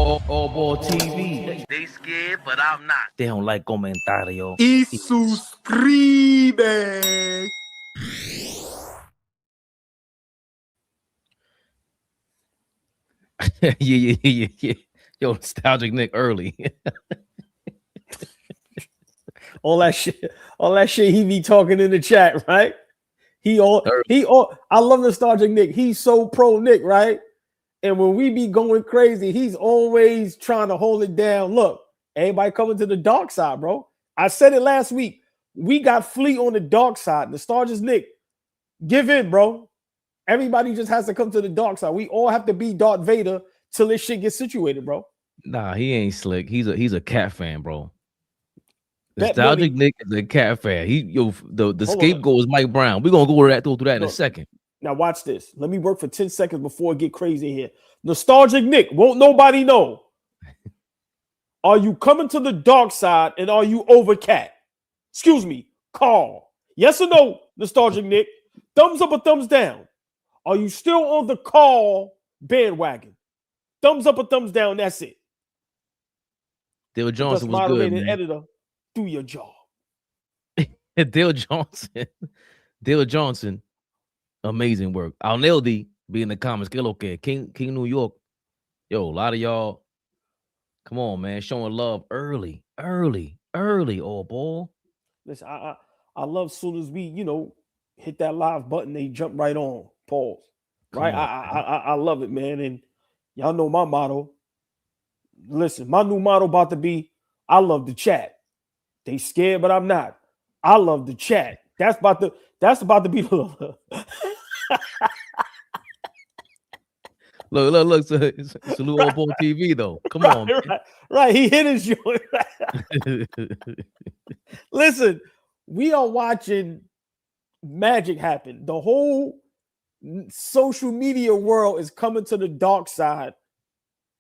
AllBall TV. They scared, but I'm not. They don't like comentario. Y suscribe. yeah. Yo, nostalgic Nick early. all that shit he be talking in the chat, right? I love nostalgic Nick. He's so pro Nick, right? And when we be going crazy, he's always trying to hold it down. Look, everybody coming to the dark side, bro. I said it last week. We got Fleet on the dark side. Nostalgic Nick, give in, bro. Everybody just has to come to the dark side. We all have to be Darth Vader till this shit gets situated, bro. Nah, he ain't slick. He's a cat fan, bro. Nostalgic Nick is a cat fan. The scapegoat is Mike Brown. We're gonna go through that in a second. Now watch this. Let me work for 10 seconds before it get crazy here. Nostalgic Nick, won't nobody know. Are you coming to the dark side and are you over cat? Excuse me, Carl. Yes or no, Nostalgic Nick? Thumbs up or thumbs down? Are you still on the Carl bandwagon? Thumbs up or thumbs down, that's it. Dale Johnson was good, man. Editor, do your job. Dale Johnson, amazing work. Alneldi be in the comments. Que lo que? King New York. Yo, a lot of y'all, come on, man, showing love early, AllBall. Listen, I love soon as we, hit that live button, they jump right on. Pause. Right? I love it, man. And y'all know my motto. Listen, my new motto about to be, I love the chat. They scared, but I'm not. I love the chat. That's about to be Look, salute AllBall TV though. Come on. Right. He hit his joint. Listen, we are watching magic happen. The whole social media world is coming to the dark side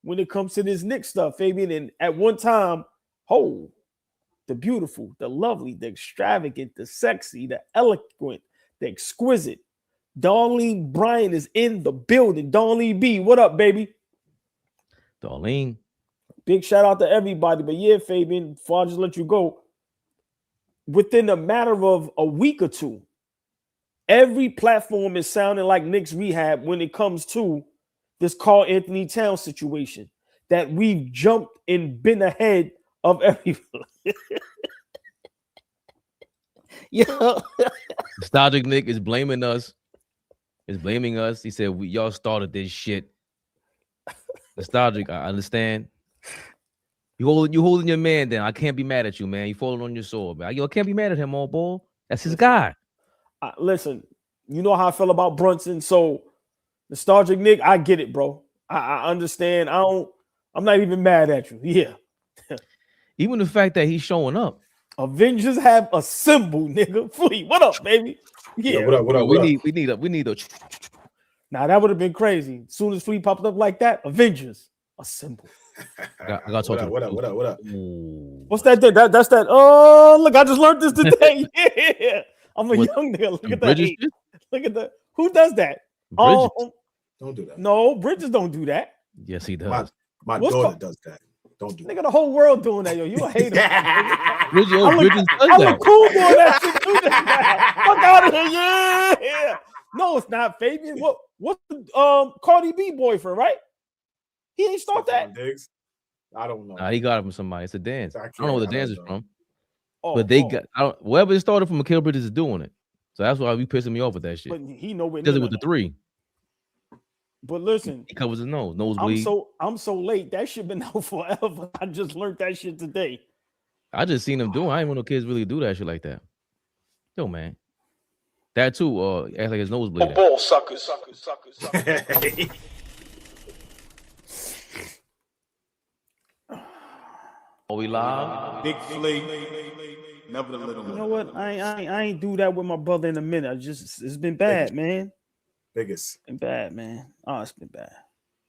when it comes to this Knicks stuff, Fabian. And at one time, the beautiful, the lovely, the extravagant, the sexy, the eloquent, the exquisite Darlene Bryant is in the building. Darlene B, what up, baby? Darlene. Big shout out to everybody. But yeah, Fabian, before I just let you go, within a matter of a week or two, every platform is sounding like Knicks Rehab when it comes to this Karl Anthony Towns situation, that we've jumped and been ahead of everybody. Yeah. Nostalgic Nick is blaming us. He said, y'all started this shit. Nostalgic, I understand. You holding your man down. I can't be mad at you, man. You falling on your sword, man. I can't be mad at him, AllBall. That's his guy. Listen, you know how I feel about Brunson. So, Nostalgic Nick, I get it, bro. I understand. I'm not even mad at you. Yeah. Even the fact that he's showing up. Avengers have a symbol, nigga. Fleet, what up, baby? Yeah. Yo, what up? We need a. Now that would have been crazy. As soon as Fleet popped up like that, Avengers, a symbol. I got to talk. What up? What's that? That's that. Oh, look, I just learned this today. Yeah, I'm a young nigga. Look at that. Look at that. Who does that? Bridges. Oh, Don't do that. no, Bridges don't do that. Yes, he does. My daughter does that. Don't do Nigga, the whole world doing that, yo. You a hater. Bridges does I that. look cool doing that shit too. Fuck out of here. Yeah. No, it's not Fabian. What's the Cardi B boyfriend, right? He ain't start that. Diggs? I don't know. Nah, he got it from somebody. It's a dance. I don't know where the dance is from. But they got wherever it started from, Mikal Bridges is doing it. So that's why we pissing me off with that shit. But he nowhere does near it with the three. But listen, he covers his nosebleed. I'm so late. That shit been out forever. I just learned that shit today. I just seen him doing. I ain't want no kids really do that shit like that. Yo, man. That too, act like his nosebleed. Ball suckers. Are we live? Big Flea. Never the little. You know what? I ain't do that with my brother in a minute. It's been bad, man. Biggest. Been bad, man. Oh, it's been bad.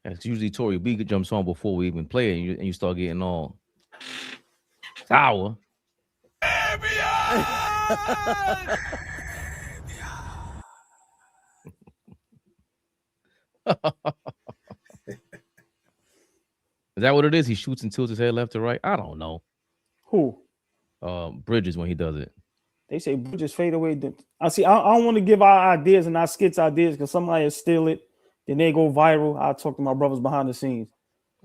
It's usually Tory B jumps on before we even play it, and you start getting all sour. Is that what it is? He shoots and tilts his head left to right. I don't know. Who? Bridges when he does it. They say Bridges fade away. I see. I don't want to give our ideas and our skits ideas because somebody will steal it, then they go viral. I talk to my brothers behind the scenes.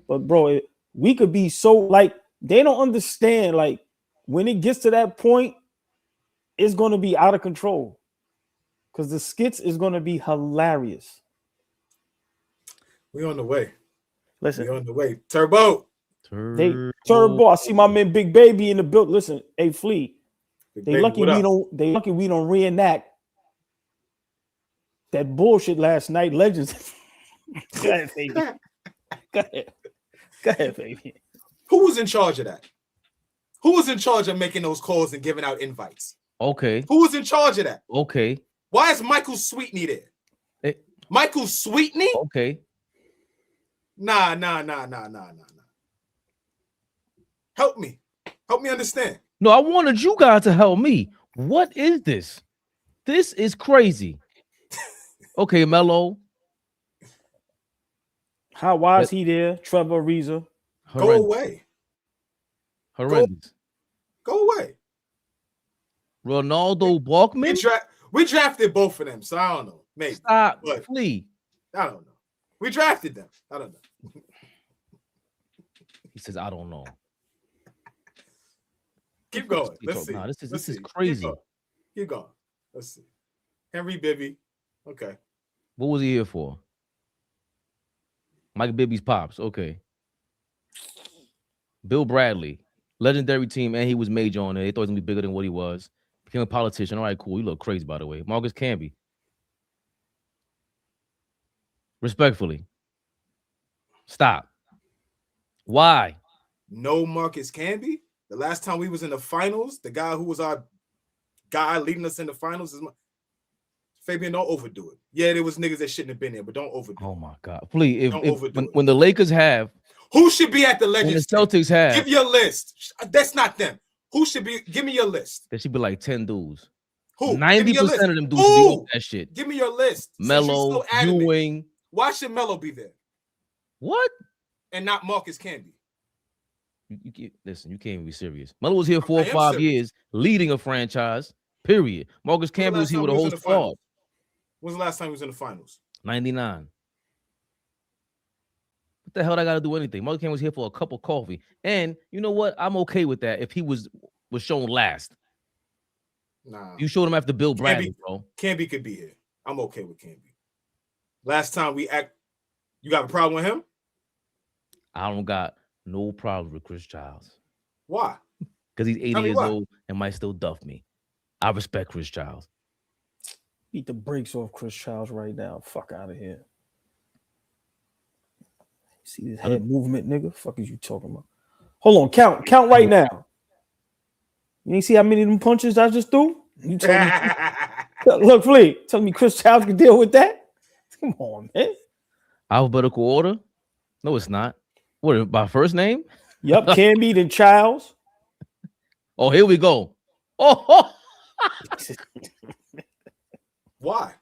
But bro, we could be so like they don't understand. Like when it gets to that point, it's gonna be out of control because the skits is gonna be hilarious. We on the way. Listen, We on the way. Turbo. Turbo. I see my man Big Baby in the build. Listen, hey Flea. Big They baby, lucky what we up? don't. They lucky we don't reenact that bullshit last night. Legends. Go ahead, baby. Go ahead. Go ahead, baby. Who was in charge of that? Who was in charge of making those calls and giving out invites? Okay. Who was in charge of that? Okay. Why is Michael Sweetney there? Hey. Michael Sweetney? Okay. Nah. Help me. Help me understand. No, I wanted you guys to help me. What is this? This is crazy. Okay, Melo. Why is he there? Trevor Ariza. Go away. Horrendous. Go away. Ronaldo Balkman. We drafted both of them, so I don't know. Maybe. Stop. But Flee. I don't know. We drafted them. I don't know. He says, I don't know. Keep going. Let's see. Nah, this Let's is see. crazy. Keep going. Let's see. Henry Bibby. Okay. What was he here for? Mike Bibby's pops. Okay. Bill Bradley, legendary team, and he was major on it. They thought he was gonna be bigger than what he was. Became a politician. All right, cool. You look crazy, by the way. Marcus Camby. Respectfully. Stop. Why? No Marcus Camby. The last time we was in the finals, the guy who was our guy leading us in the finals is Fabian. Don't overdo it. Yeah, there was niggas that shouldn't have been there, but don't overdo it. Oh my God. Please, Don't when the Lakers have, who should be at the when the Legends? Celtics have, Give your list. That's not them. Who should be? Give me your list. there should be like 10 dudes. Who? 90% of them dudes should be on that shit. Give me your list. Melo, Ewing. Why should Melo be there What? and not Marcus Camby? Listen, you can't even be serious. Melo was here 4 or I am 5 serious. years, leading a franchise. Period. Marcus Camby was here with a whole squad. When's the last time he was in the finals? 99. What the hell I got to do anything? Marcus Camby was here for a cup of coffee. And you know what? I'm okay with that if he was shown last. Nah. You showed him after Bill Bradley, bro. Camby could be here. I'm okay with Camby. Last time you got a problem with him? I don't got no problem with Chris Childs. Why? Because he's 80 years old and might still duff me. I respect Chris Childs. Beat the brakes off Chris Childs right now. Fuck out of here. See this head movement, nigga? Fuck is you talking about? Hold on, count right now. You ain't see how many of them punches I just threw? You telling me? Look, Flea, telling me Chris Childs can deal with that? Come on, man. Alphabetical order? No, it's not. What, by first name? Yup, Camby then Childs. Oh, here we go. Oh, Why?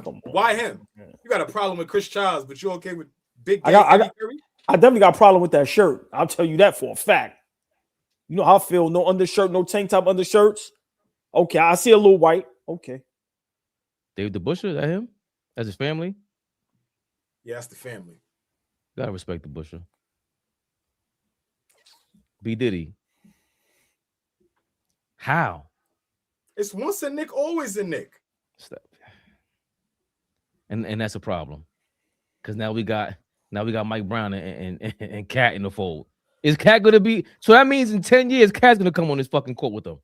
Come on. Why him? You got a problem with Chris Childs, but you're okay with Big I Game Curry? definitely got a problem with that shirt. I'll tell you that for a fact. You know how I feel. No undershirt, no tank top undershirts. Okay, I see a little white. Okay. David DeBuscher, is that him? That's his family? Yeah, that's the family. Gotta respect the Busher. B. Diddy. How? It's once a Nick, always a Nick. Stop. And that's a problem. Because now we got Mike Brown and Cat in the fold. Is Cat gonna be so that means in 10 years, Cat's gonna come on this fucking court with them?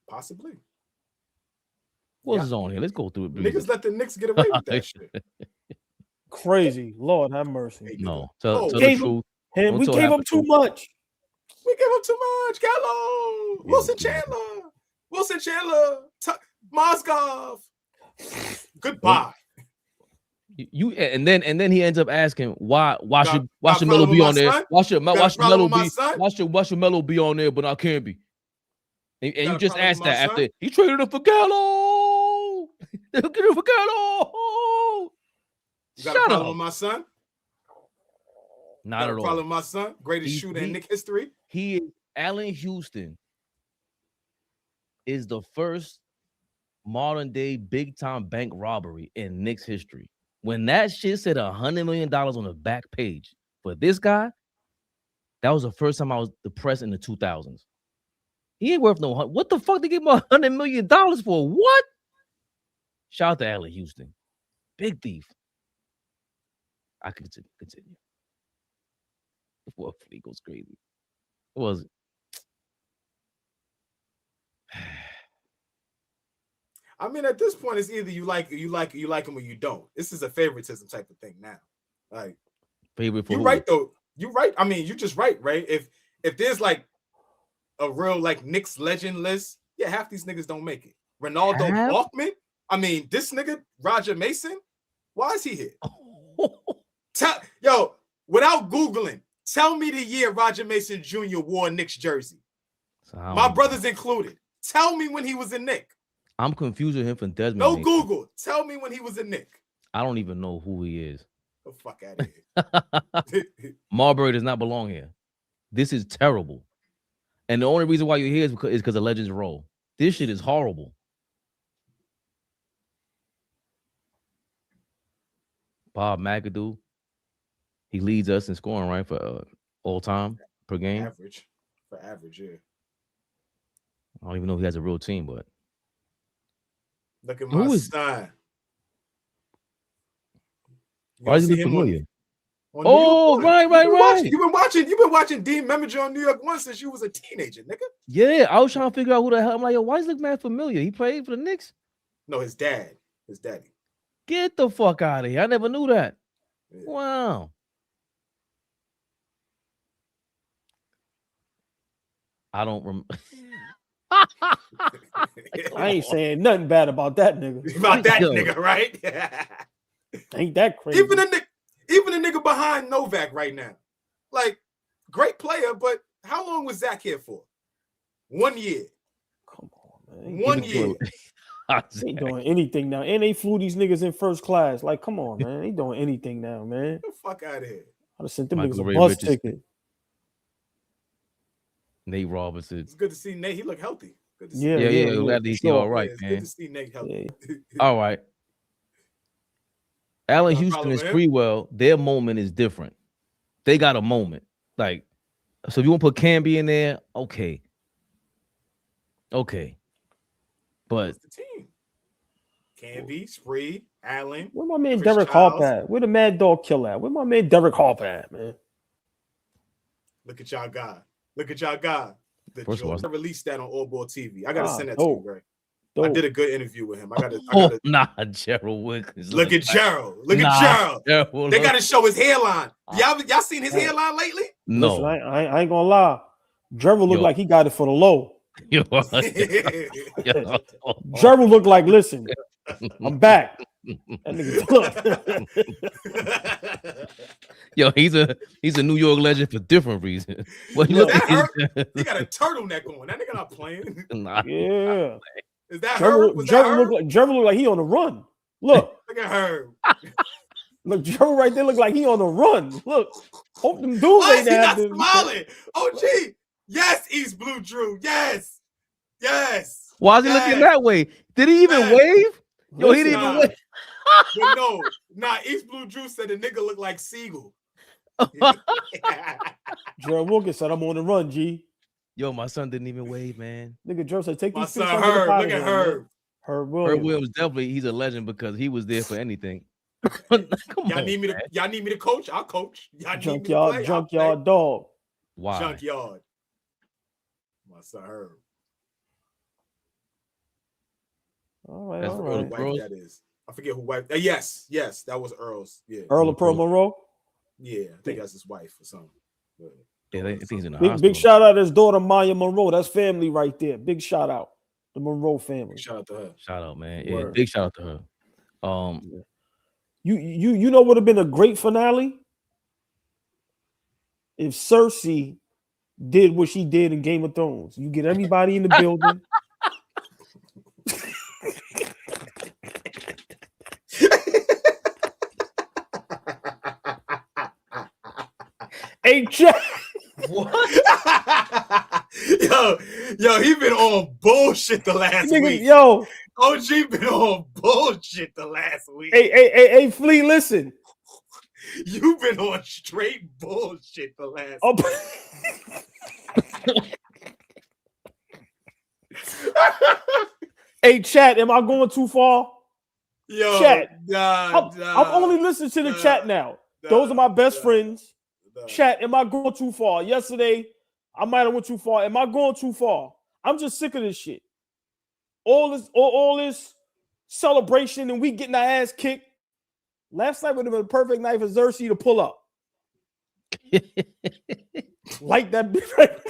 Possibly. What's on here? Let's go through it. Niggas let the Knicks get away with that shit. Crazy. Lord have mercy. No. Tell the Gave truth. Hey, we gave up too much. We gave up too much. Gallo. Wilson Chandler. Mozgov. Goodbye. You and then he ends up asking why should Melo be on there? Why should Melo be on there, but I can't be? And you just asked that after he traded him for Gallo. Get him for Gallo. You got a problem with my son? Not at all. Problem with my son? Greatest shooter in Knicks history? Allan Houston is the first modern day big time bank robbery in Knicks history. When that shit said $100 million on the back page for this guy, that was the first time I was depressed in the 2000s. He ain't worth no. What the fuck? They give him $100 million for what? Shout out to Allan Houston, big thief. I could continue. Well, he goes crazy. What was it? I mean, at this point, it's either you like him or you don't. This is a favoritism type of thing now. Like, favorite for you're who? right though. You're right. I mean, you're just right. If there's like a real like Knicks legend list, yeah, half these niggas don't make it. Ronaldo Balkman. I mean, this nigga Roger Mason. Why is he here? Without Googling, tell me the year Roger Mason Jr. wore a Knicks jersey. My brothers included. Tell me when he was a Knick. I'm confused with him from Desmond. No Google. Tell me when he was a Knick. I don't even know who he is. The fuck out of here. Marbury does not belong here. This is terrible. And the only reason why you're here is because of Legends Roll. This shit is horrible. Bob McAdoo. He leads us in scoring, right, for all time per game. Average, yeah. I don't even know if he has a real team, but look at my son. Why is he familiar? On right. You've been watching Dean Meminger on New York One since you was a teenager, nigga. Yeah, I was trying to figure out who the hell. I'm like, yo, why does he look mad familiar? He played for the Knicks? No, his daddy. Get the fuck out of here. I never knew that. Yeah. Wow. I don't remember. I ain't saying nothing bad about that nigga. About that nigga, right? Ain't that crazy? Even the nigga behind Novak right now. Like, great player, but how long was Zach here for? 1 year. Come on, man. 1 year. Ain't doing anything now. And they flew these niggas in first class. Like, come on, man. Ain't doing anything now, man. Get the fuck out of here. I'd have sent them Michael niggas Ray a bus Richardson. ticket. Nate Robinson. It's good to see Nate. He look healthy. Good to see Yeah. Glad he's all right, it's man. good to see Nate healthy. Yeah. All right. Allan No Houston problem and with him. Sprewell, their moment is different. They got a moment. Like, so if you want to put Camby in there, okay. But It's the team. Camby, Spree, Allen. Where my man Chris Derek Childs. Harp at? Where the Mad Dog Kill at? Where my man Derek Harp at, man? Look at y'all guy. The First of all, George released that on AllBall TV. I gotta send that dope. to you, Ray. Dope. I did a good interview with him. I gotta Gerald Wilkins. look at Gerald. Look at Gerald. They gotta show his hairline. Y'all seen his hairline lately? No. Listen, I ain't gonna lie. Gerald looked like he got it for the low. Gerald looked like, listen, I'm back. That nigga, Yo, he's a New York legend for different reasons. Well, he He got a turtleneck on. That nigga not playing. Nah. yeah. Is that her? Gerald looked like he on the run. Look. Look at her. Look, Gerald right there look like he on the run. Look. Hope them dudes Why ain't is he not there. smiling? Oh, gee. Yes, East Blue Drew. Yes. Why is he looking that way? Did he even wave? Yo, he didn't even wave. But no, East Blue Drew said the nigga looked like Siegel. Gerald Wilkins said, I'm on the run, G. Yo, my son didn't even wave, man. Nigga, Gerald said, take My these son Herb. Look at Herb. Herb Herb Williams. Williams definitely, he's a legend because he was there for anything. Y'all need me to coach? I'll coach. Y'all need me to play? Junkyard dog. Why? Junkyard. My son Herb. All right, That's all Who right. wife that is. I forget who wife. Yes, that was Earl's. Yeah. Earl of Pearl Monroe. Yeah, I think that's his wife or something. Yeah, I think he's in the Big hospital. shout out to his daughter Maya Monroe. That's family right there. Big shout out. The Monroe family. Shout out to her. Shout out, man. Yeah, Word. big shout out to her. You know what would have been a great finale? If Cersei did what she did in Game of Thrones. You get everybody in the building. Hey, Chat. What? yo, he been on bullshit the last week. Yo, OG been on bullshit the last week. Hey, Flea, listen. You've been on straight bullshit the last week. Hey, Chat, am I going too far? Yo, Chat. I'm only listening to the chat now. Those are my best friends. Chat, am I going too far? Yesterday, I might have went too far. Am I going too far? I'm just sick of this shit. All this celebration and we getting our ass kicked. Last night would have been a perfect night for Xerxes to pull up. Like that bitch right.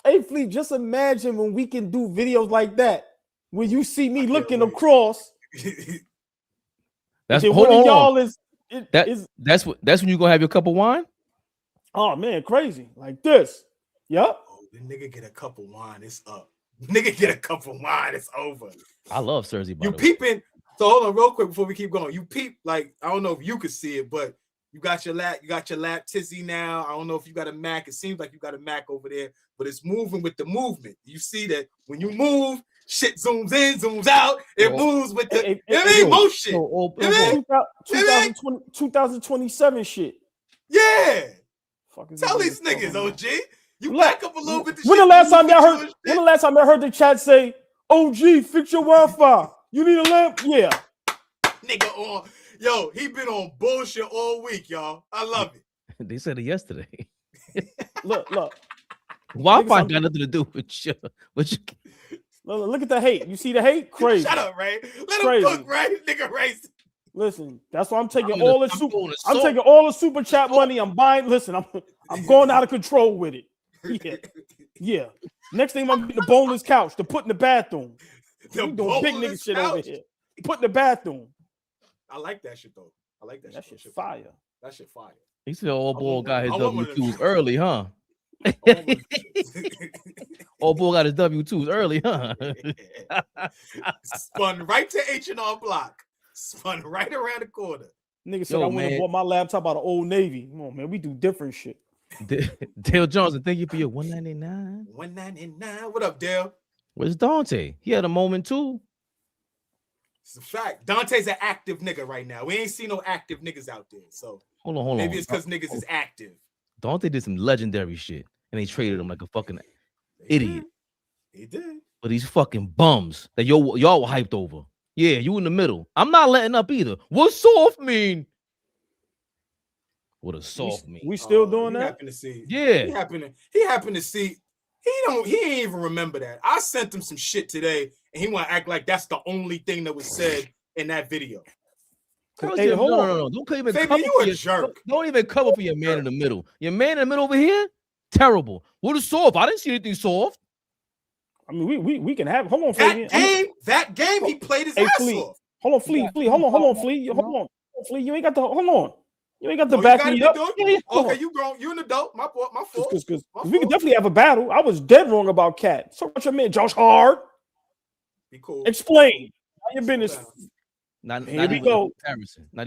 Hey, Fleet, just imagine when we can do videos like that. When you see me looking across. That's one of y'all is that's when you gonna have your cup of wine. Oh man, crazy like this. Yep. Oh, the nigga get a cup of wine, it's up. Nigga get a cup of wine, it's over. I love Cersei. You peeping? So hold on, real quick before we keep going. You peep like I don't know if you could see it, but you got your lap tizzy now. I don't know if you got a Mac. It seems like you got a Mac over there, but it's moving with the movement. You see that when you move, shit zooms in, zooms out. It moves with the motion. 2027 shit. Yeah. Tell these niggas, OG. You back up a little bit. When the last time I heard the chat say, OG, fix your Wi-Fi. You need a lamp? Yeah. Nigga on. Yo, he been on bullshit all week, y'all. I love it. They said it yesterday. Look. Wi-Fi got nothing to do with you. Look at the hate. You see the hate? Crazy. Shut up, Ray. Let him cook, Ray. Nigga, Ray. Listen, that's why I'm taking all the super chat money. I'm buying. Listen, I'm going out of control with it. Yeah. Next thing I'm getting the boneless couch to put in the bathroom. We doing big nigga shit over here. Put in the bathroom. I like that shit though. I like that shit. That shit fire. That shit fire. He said AllBall got his W2s early, huh? AllBall got his W2s early, huh? Spun right to H&R Block. Spun right around the corner. Nigga said I went and bought my laptop out of Old Navy. Come on, man. We do different shit. Dale Johnson, thank you for your $199. $199. What up, Dale? Where's Dante? He had a moment too. It's a fact. Dante's an active nigga right now. We ain't seen no active niggas out there. So hold on. Maybe it's because niggas is active. Dante did some legendary shit, and they traded him like a fucking idiot. He did. But these fucking bums that y'all were hyped over. Yeah, you in the middle. I'm not letting up either. What soft mean? What a soft mean? We still doing that? Happened to see. Yeah. He happened to see. He ain't even remember that. I sent him some shit today, and he want to act like that's the only thing that was said in that video. Hey, no. Don't even cover you a jerk. Don't even cover for your man in the middle. Your man in the middle over here, terrible. What is soft? I didn't see anything soft. I mean, we can have. Hold on, that game, he played his ass off. Hold on, Flea. Hold on, Flea. Hold on, Flea. You ain't got the. Hold on. You ain't got the back me up. Okay, you grown. You an adult. My fault. Because we can definitely have a battle. I was dead wrong about Cat. So what's your man, Josh Hart? Be cool. Explain. How your business? Not even a comparison. Not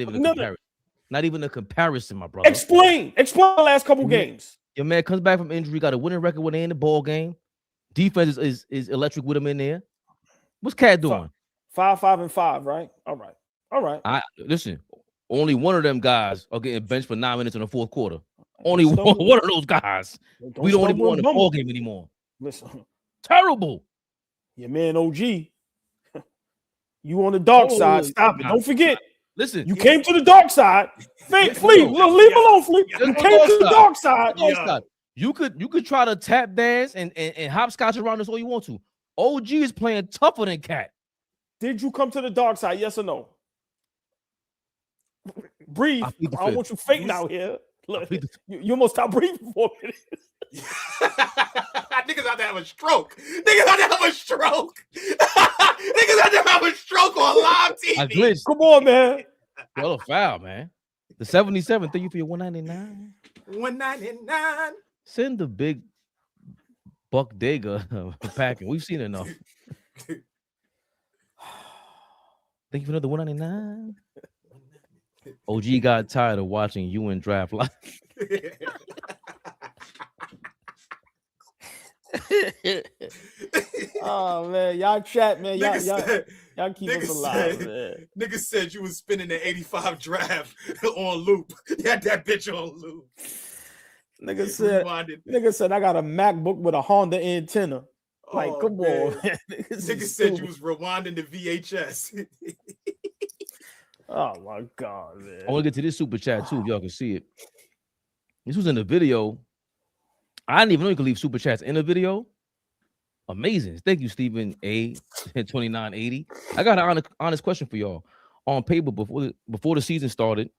even a comparison, my brother. Explain the last couple games. Your man comes back from injury, got a winning record when they in the ball game. Defense is electric with him in there. What's Cat doing? 5-5-5, right? All right. Listen. Only one of them guys are getting benched for 9 minutes in the fourth quarter. Only one of those guys. We don't even want the ball game anymore. Listen, terrible. Your man OG, you on the dark side. Stop it. Don't forget. Listen, you came to the dark side. Fleet, leave alone, Fleet. You came to the dark side. You could try to tap dance and hopscotch around this all you want to. OG is playing tougher than Cat. Did you come to the dark side? Yes or no? Breathe. I don't want you fainting out here. Look, you almost stopped breathing for a minute. Niggas out there have a stroke. Niggas out there have a stroke on live TV. I glitched. Come on, man. Well, a foul, man. The 77. Thank you for your $199. $199. Send the big Buck Dega packing. We've seen enough. Thank you for another 199. OG got tired of watching you in draft live. Oh man, y'all chat, man. Y'all keep us Nigga alive, said, man. nigga said you was spinning the 85 draft on loop. You had that bitch on loop. Nigga said I got a MacBook with a Honda antenna. Like, come on, man. Nigga said you was rewinding the VHS. Oh my god, man. I want to get to this super chat too, if y'all can see it. This was in the video. I didn't even know you could leave super chats in the video. Amazing. Thank you, Stephen A. 2980. I got an honest question for y'all. On paper, before the season started,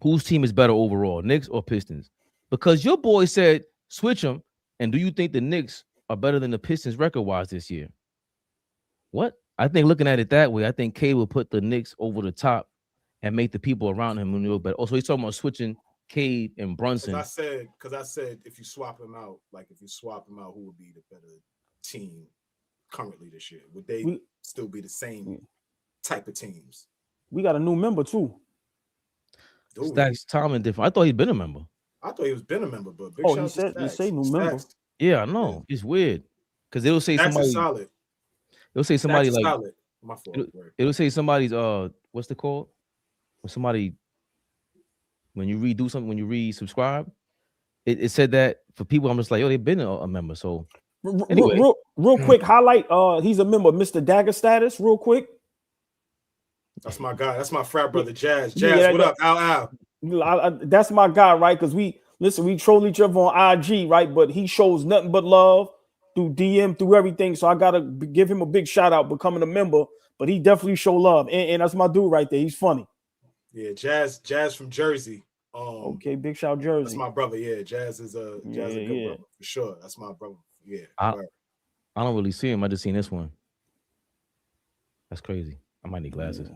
whose team is better overall, Knicks or Pistons? Because your boy said switch them. And do you think the Knicks are better than the Pistons record-wise this year? What? I think looking at it that way, I think K will put the Knicks over the top and make the people around him a little better. Also, he's talking about switching Cade and Brunson. Because I said if you swap him out, who would be the better team currently this year? Would they still be the same type of teams? We got a new member too. Stacks Tomlin different. I thought he'd been a member. I thought he was been a member, but big he said new member. Yeah, I know. It's weird because it'll say Stacks somebody solid. It'll say somebody Stacks like solid. My fault. It'll say somebody's what's it called? When somebody when you redo something, when you resubscribe, it said that for people. I'm just like, they've been a member. So anyway, real quick highlight. He's a member of Mr. Dagger status. Real quick. That's my guy. That's my frat brother, Jazz. Jazz, what up? Al. That's my guy, right? Because we troll each other on IG, right? But he shows nothing but love through DM, through everything. So I gotta give him a big shout out becoming a member. But he definitely show love, and that's my dude right there. He's funny. Yeah, Jazz from Jersey. Okay, big shout Jersey. That's my brother. Yeah, Jazz is a good brother for sure. That's my brother. Yeah. I don't really see him. I just seen this one. That's crazy. I might need glasses.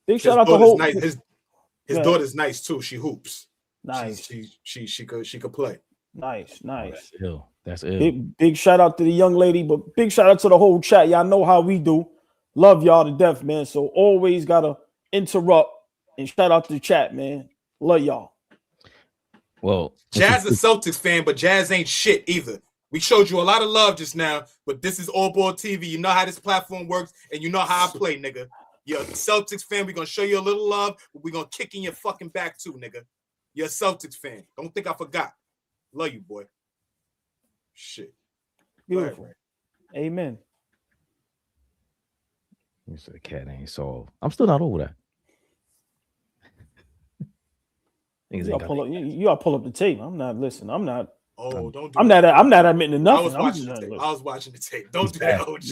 Big shout out to whole. His daughter's nice too. She hoops. Nice. She could play. Nice. That's it. Big shout out to the young lady, but big shout out to the whole chat. Y'all know how we do. Love y'all to death, man. So always gotta interrupt and shout out to the chat, man. Love y'all. Well, Jazz is a Celtics fan, but Jazz ain't shit either. We showed you a lot of love just now, but this is AllBall TV. You know how this platform works, and you know how I play, nigga. You're a Celtics fan. We're gonna show you a little love, but we're gonna kick in your fucking back too, nigga. You're a Celtics fan. Don't think I forgot. Love you, boy. Shit. Beautiful. Right. Amen. You said the cat ain't solved. I'm still not over that. You gotta pull up the tape. I'm not listening. I'm not. Oh, don't do I'm that. not admitting to nothing. I was watching the tape. Don't do that, OG.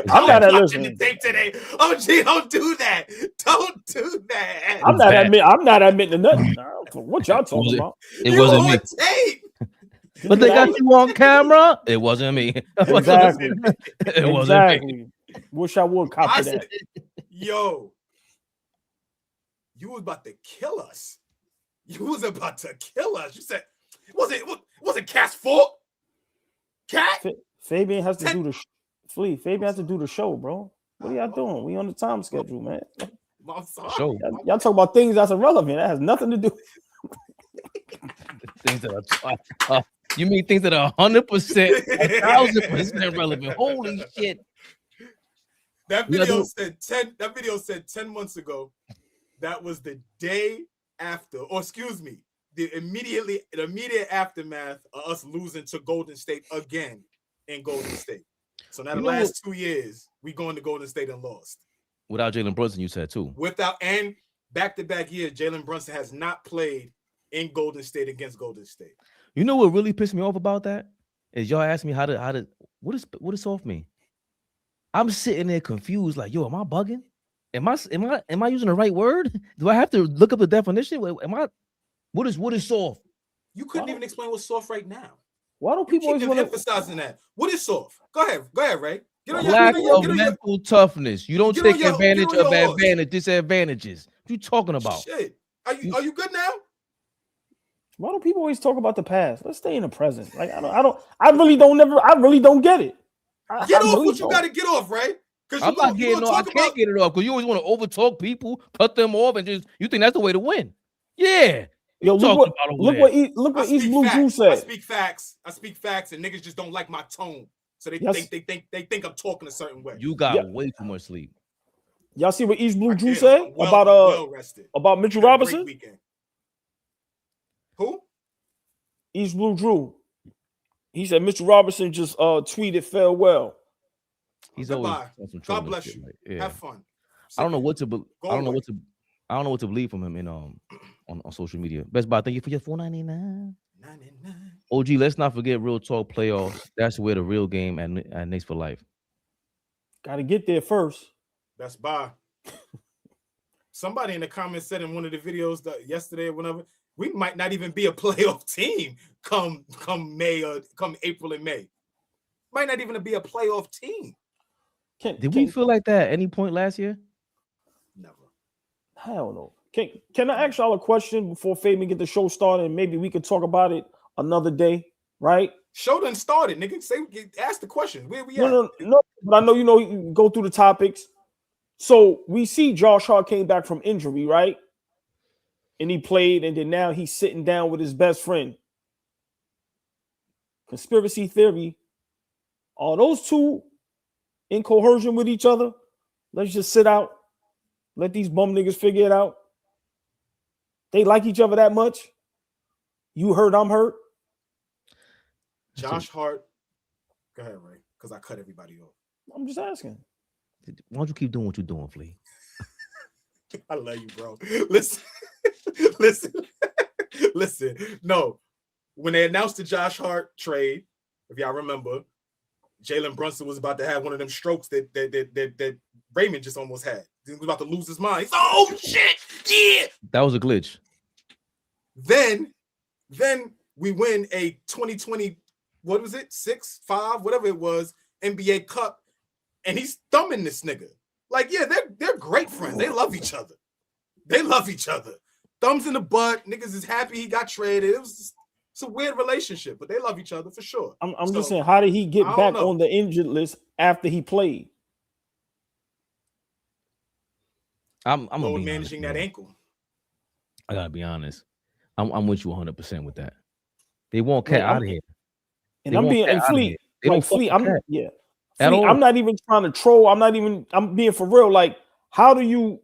I'm not watching the tape today. OG, don't do that. Don't do that. I'm not admitting to nothing. What y'all talking about? It wasn't me. Tape. But they got you on camera. It wasn't me. Exactly. It wasn't me. Wish I would copy that. Yo, you was about to kill us. You said, was it Cat's fault? Cat? Fabian has to do the Fabian has to do the show, bro. What are y'all doing? We on the time schedule, man. Show. Y'all talk about things that's irrelevant. That has nothing to do. Things that are you mean things that are 100%, 1,000% relevant? Holy shit! That video said 10 months ago. That was the day after, or excuse me, the immediate aftermath of us losing to Golden State again in Golden State. So now the last 2 years, we going to Golden State and lost. Without Jalen Brunson, you said too. And back-to-back years, Jalen Brunson has not played in Golden State against Golden State. You know what really pissed me off about that? Is y'all ask me what does soft mean? I'm sitting there confused, like, yo, am I bugging? Am I using the right word? Do I have to look up the definition? What is soft? You couldn't even explain what's soft right now. Why don't people always want to emphasizing that? What is soft? Go ahead, Ray. Lack of mental toughness. You don't take advantage of disadvantages. What you talking about? Shit. Are you good now? Why do people always talk about the past? Let's stay in the present. Like I really don't get it. Get off what you got to get off, right? I'm not getting off. I can't get it off because you always want to overtalk people, cut them off, and just you think that's the way to win. Yeah. Yo, look what East Blue Drew said. I speak facts, and niggas just don't like my tone, so they think I'm talking a certain way. You got way too much sleep. Y'all see what East Blue Drew said about Mitchell Robinson? Who? East Blue Drew. He said Mitchell Robinson just tweeted farewell. He's Goodbye. always God bless you. Have fun. I don't know what to I don't know what to believe from him in on social media. Best Buy, thank you for your $4.99. OG, let's not forget Real Talk playoffs. That's where the real game at Knicks for life. Got to get there first. Best Buy. Somebody in the comments said in one of the videos that yesterday or whenever, we might not even be a playoff team come May or come April and May. Might not even be a playoff team. Did we feel like that at any point last year? Never. Hell no. Can I ask y'all a question before Fabian get the show started, and maybe we could talk about it another day, right? Show done started, nigga. Ask the question. Where we at? No, but I know you go through the topics. So we see Josh Hart came back from injury, right? And he played, and then now he's sitting down with his best friend. Conspiracy theory. Are those two in coercion with each other? Let's just sit out. Let these bum niggas figure it out. They like each other that much? You hurt, I'm hurt. Josh Hart. Go ahead, Ray, because I cut everybody off. I'm just asking. Why don't you keep doing what you're doing, Flea? I love you, bro. Listen. No, when they announced the Josh Hart trade, if y'all remember, Jalen Brunson was about to have one of them strokes that Raymond just almost had. He was about to lose his mind. He's like, oh shit, yeah. That was a glitch. Then we win a 2020, what was it, 6-5, whatever it was, NBA Cup, and he's thumbing this nigga. Like, yeah, they're great friends. They love each other. Thumbs in the butt. Niggas is happy he got traded. It's a weird relationship, but they love each other for sure. I'm just saying, how did he get back on the injured list after he played? I'm managing that ankle. I gotta be honest. I'm with you 100% with that. They want Cat out of here. And I'm being Fleet. Like Fleet, I'm not even trying to troll. I'm being for real. Like, how do you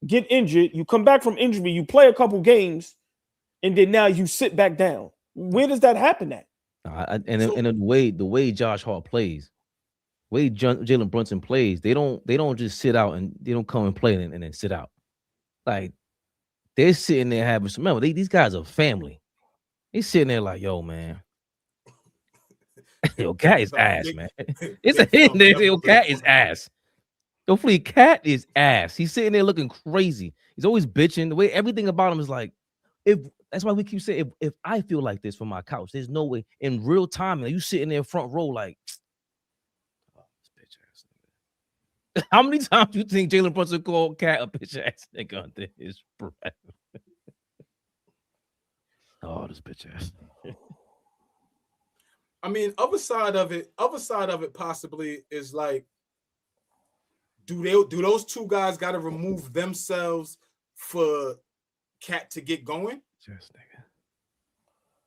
get injured? You come back from injury, you play a couple games, and then now you sit back down. Where does that happen at? And the way Josh Hart plays, the way Jalen Brunson plays, they don't just sit out and they don't come and play and then sit out. Like, they're sitting there having some. Remember, these guys are family. They sitting there like, yo, man. Yo, Cat is ass, man. It's a hit there. Yo, Cat is ass. Yo, Flea, Cat is ass. He's sitting there looking crazy. He's always bitching. The way everything about him is like, that's why we keep saying, if I feel like this from my couch, there's no way in real time. You sitting there front row like, oh, this bitch ass nigga. How many times do you think Jalen Brunson called Cat a bitch ass nigga under his breath? Oh, this bitch ass. I mean, other side of it possibly is like, do those two guys got to remove themselves for Cat to get going? Just nigga.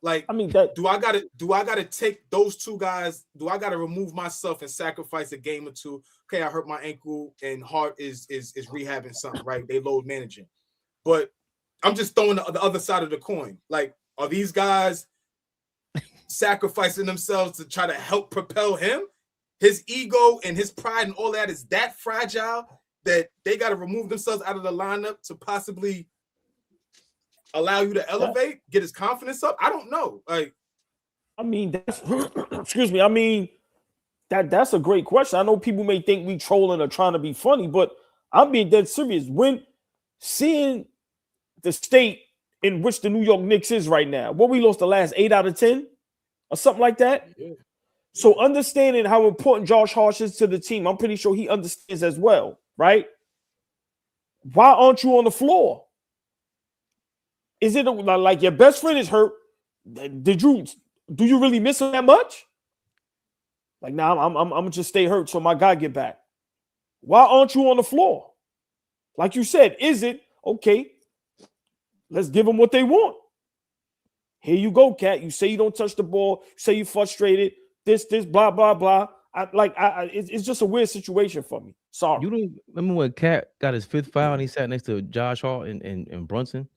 Like, I mean, do I gotta take those two guys? Do I gotta remove myself and sacrifice a game or two? Okay, I hurt my ankle, and Hart is rehabbing something, right? They load managing, but I'm just throwing the other side of the coin. Like, are these guys sacrificing themselves to try to help propel him? His ego and his pride and all that is that fragile that they got to remove themselves out of the lineup to possibly allow you to elevate, get his confidence up. I don't know. Like, I mean, that's excuse me. I mean, that's a great question. I know people may think we trolling or trying to be funny, but I'm being dead serious. When seeing the state in which the New York Knicks is right now, what we lost the last 8 out of 10 or something like that. Yeah. So understanding how important Josh Hart is to the team, I'm pretty sure he understands as well, right? Why aren't you on the floor? Is it like your best friend is hurt? Do you really miss him that much? Like, now I'm gonna just stay hurt so my guy get back. Why aren't you on the floor? Like you said, is it okay? Let's give them what they want. Here you go, Cat. You say you don't touch the ball. You say you're frustrated. This, blah, blah, blah. It's just a weird situation for me. Sorry. You don't remember when Cat got his 5th foul and he sat next to Josh Hart and Brunson?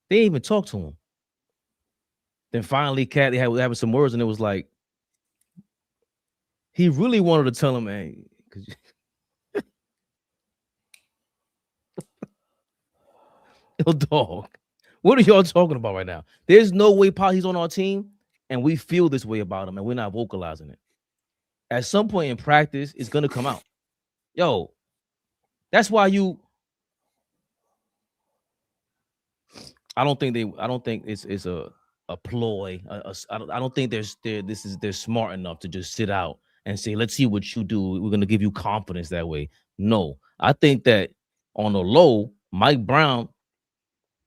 They didn't even talk to him. Then finally, Cat, they had having some words, and it was like he really wanted to tell him, hey, yo, dog, what are y'all talking about right now? There's no way he's on our team, and we feel this way about him, and we're not vocalizing it. At some point in practice, it's gonna come out. Yo, that's why I don't think it's a ploy. I don't think they're smart enough to just sit out and say, let's see what you do. We're gonna give you confidence that way. No, I think that on the low, Mike Brown,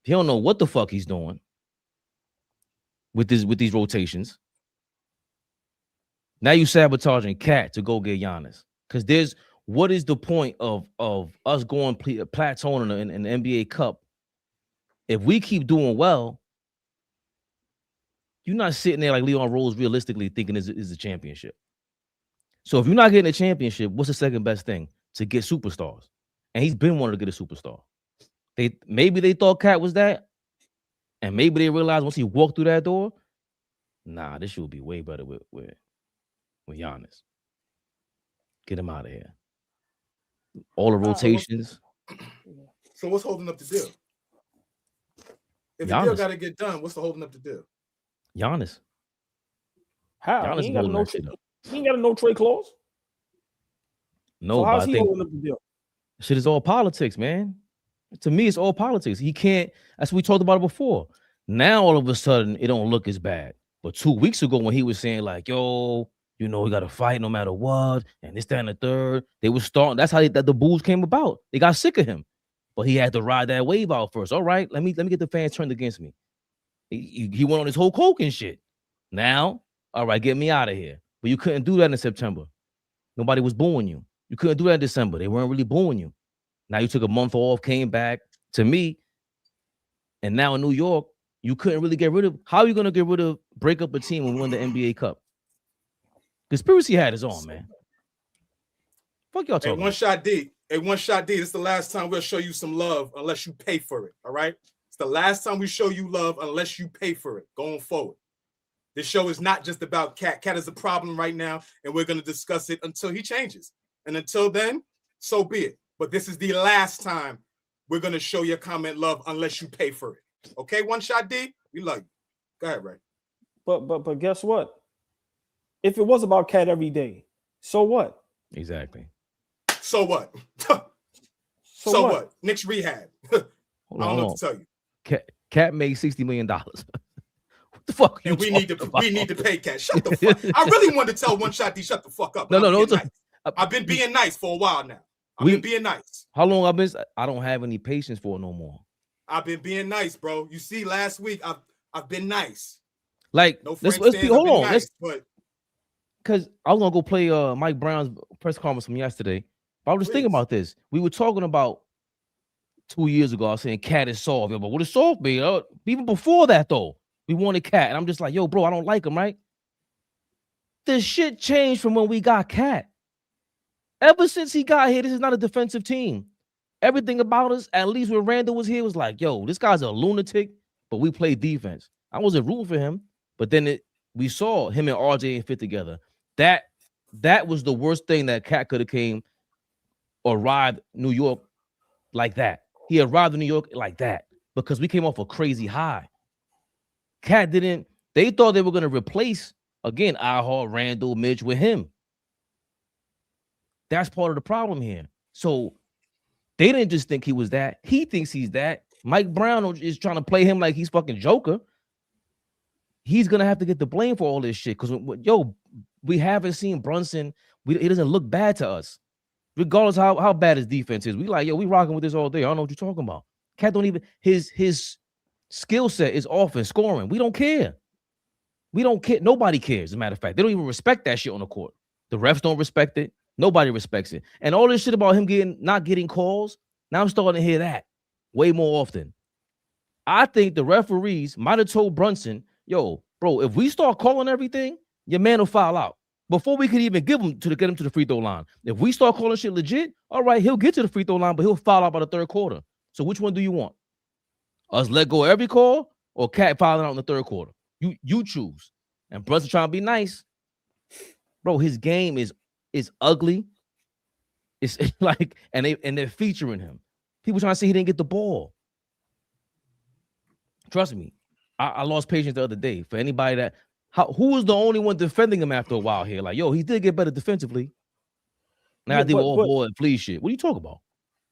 he don't know what the fuck he's doing with these rotations. Now you sabotaging Cat to go get Giannis. Because what is the point of us going plateauing in the NBA Cup? If we keep doing well, you're not sitting there like Leon Rose realistically thinking is a championship. So if you're not getting a championship, what's the second best thing? To get superstars. And he's been wanting to get a superstar. Maybe they thought Cat was that, and maybe they realized once he walked through that door, nah, this shit would be way better with Giannis. Get him out of here. All the rotations. So what's holding up the deal? If the deal got to get done, what's the holding up the deal? Giannis. How? Giannis he ain't got a no trade clause. No, so how's he holding up the deal? Shit is all politics, man. To me, it's all politics. He can't. That's what we talked about it before. Now all of a sudden, it don't look as bad. But 2 weeks ago, when he was saying like, "Yo, we got to fight no matter what," and this, that, and the third, they were starting. That's how the Bulls came about. They got sick of him, but he had to ride that wave out first. All right, let me get the fans turned against me. He went on his whole coke and shit. Now, all right, get me out of here. But you couldn't do that in September. Nobody was booing you. You couldn't do that in December. They weren't really booing you. Now you took a month off, came back to me, and now in New York, you couldn't really get rid of. How are you going to break up a team and win the NBA Cup? Conspiracy hat is on, man. Fuck y'all talking. One shot D. This is the last time we'll show you some love unless you pay for it. All right. It's the last time we show you love unless you pay for it going forward. This show is not just about Cat. Cat is a problem right now, and we're going to discuss it until he changes. And until then, so be it. But this is the last time we're going to show your comment love unless you pay for it. Okay, One Shot D, we love you. Go ahead, Ray. But guess what? If it was about Cat every day, so what? Exactly. So what? so what? Knicks Rehab. I don't know what to tell you. Cat made $60 million. What the fuck? And we need to pay Cat. Shut the fuck. I really wanted to tell One Shot D, shut the fuck up. No. I've been being nice for a while now. I've been being nice. How long I've been? I don't have any patience for it no more. I've been being nice, bro. You see, last week I've been nice. Like, no let's be, hold on. Nice, because I was gonna go play Mike Brown's press conference from yesterday. But I was just thinking about this. We were talking about 2 years ago. I was saying Cat is soft, but what is soft, be? Even before that, though, we wanted Cat, and I'm just like, yo, bro, I don't like him, right? The shit changed from when we got Cat. Ever since he got here, this is not a defensive team. Everything about us, at least when Randall was here, was like, yo, this guy's a lunatic, but we play defense. I wasn't rooting for him, but then we saw him and RJ fit together. That was the worst thing that Cat could have arrived New York like that. He arrived in New York like that because we came off a crazy high. Cat didn't. They thought they were going to replace, again, Hart, Randall, Mitch with him. That's part of the problem here. So they didn't just think he was that. He thinks he's that. Mike Brown is trying to play him like he's fucking Joker. He's going to have to get the blame for all this shit because, yo, we haven't seen Brunson. It doesn't look bad to us. Regardless how bad his defense is. We like, yo, we rocking with this all day. I don't know what you're talking about. Cat don't even, his skill set is offense, scoring. We don't care. We don't care. Nobody cares, as a matter of fact. They don't even respect that shit on the court. The refs don't respect it. Nobody respects it. And all this shit about him not getting calls, now I'm starting to hear that way more often. I think the referees might have told Brunson, yo, bro, if we start calling everything, your man will foul out. Before we could even get him to the free throw line. If we start calling shit legit, all right, he'll get to the free throw line, but he'll foul out by the third quarter. So which one do you want? Us let go every call or Cat fouling out in the third quarter? You choose. And Brunson trying to be nice. Bro, his game is ugly. It's like, and they're featuring him. People trying to say he didn't get the ball. Trust me, I lost patience the other day. For anybody that who was the only one defending him after a while here? Like, yo, he did get better defensively. Now I did all ball and flea shit. What are you talking about?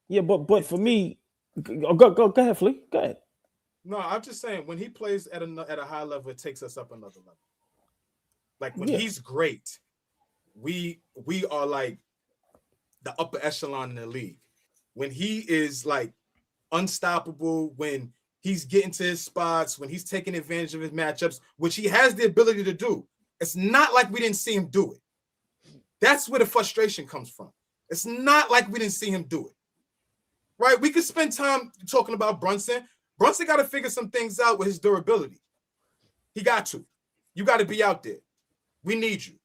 Yeah, but for me, go ahead, Flea. Go ahead. No, I'm just saying when he plays at a high level, it takes us up another level. Like when he's great, we are like the upper echelon in the league. When he is like unstoppable, when he's getting to his spots, when he's taking advantage of his matchups, which he has the ability to do. It's not like we didn't see him do it. That's where the frustration comes from. It's not like we didn't see him do it. Right? We could spend time talking about Brunson. Brunson got to figure some things out with his durability. He got to. You got to be out there. We need you.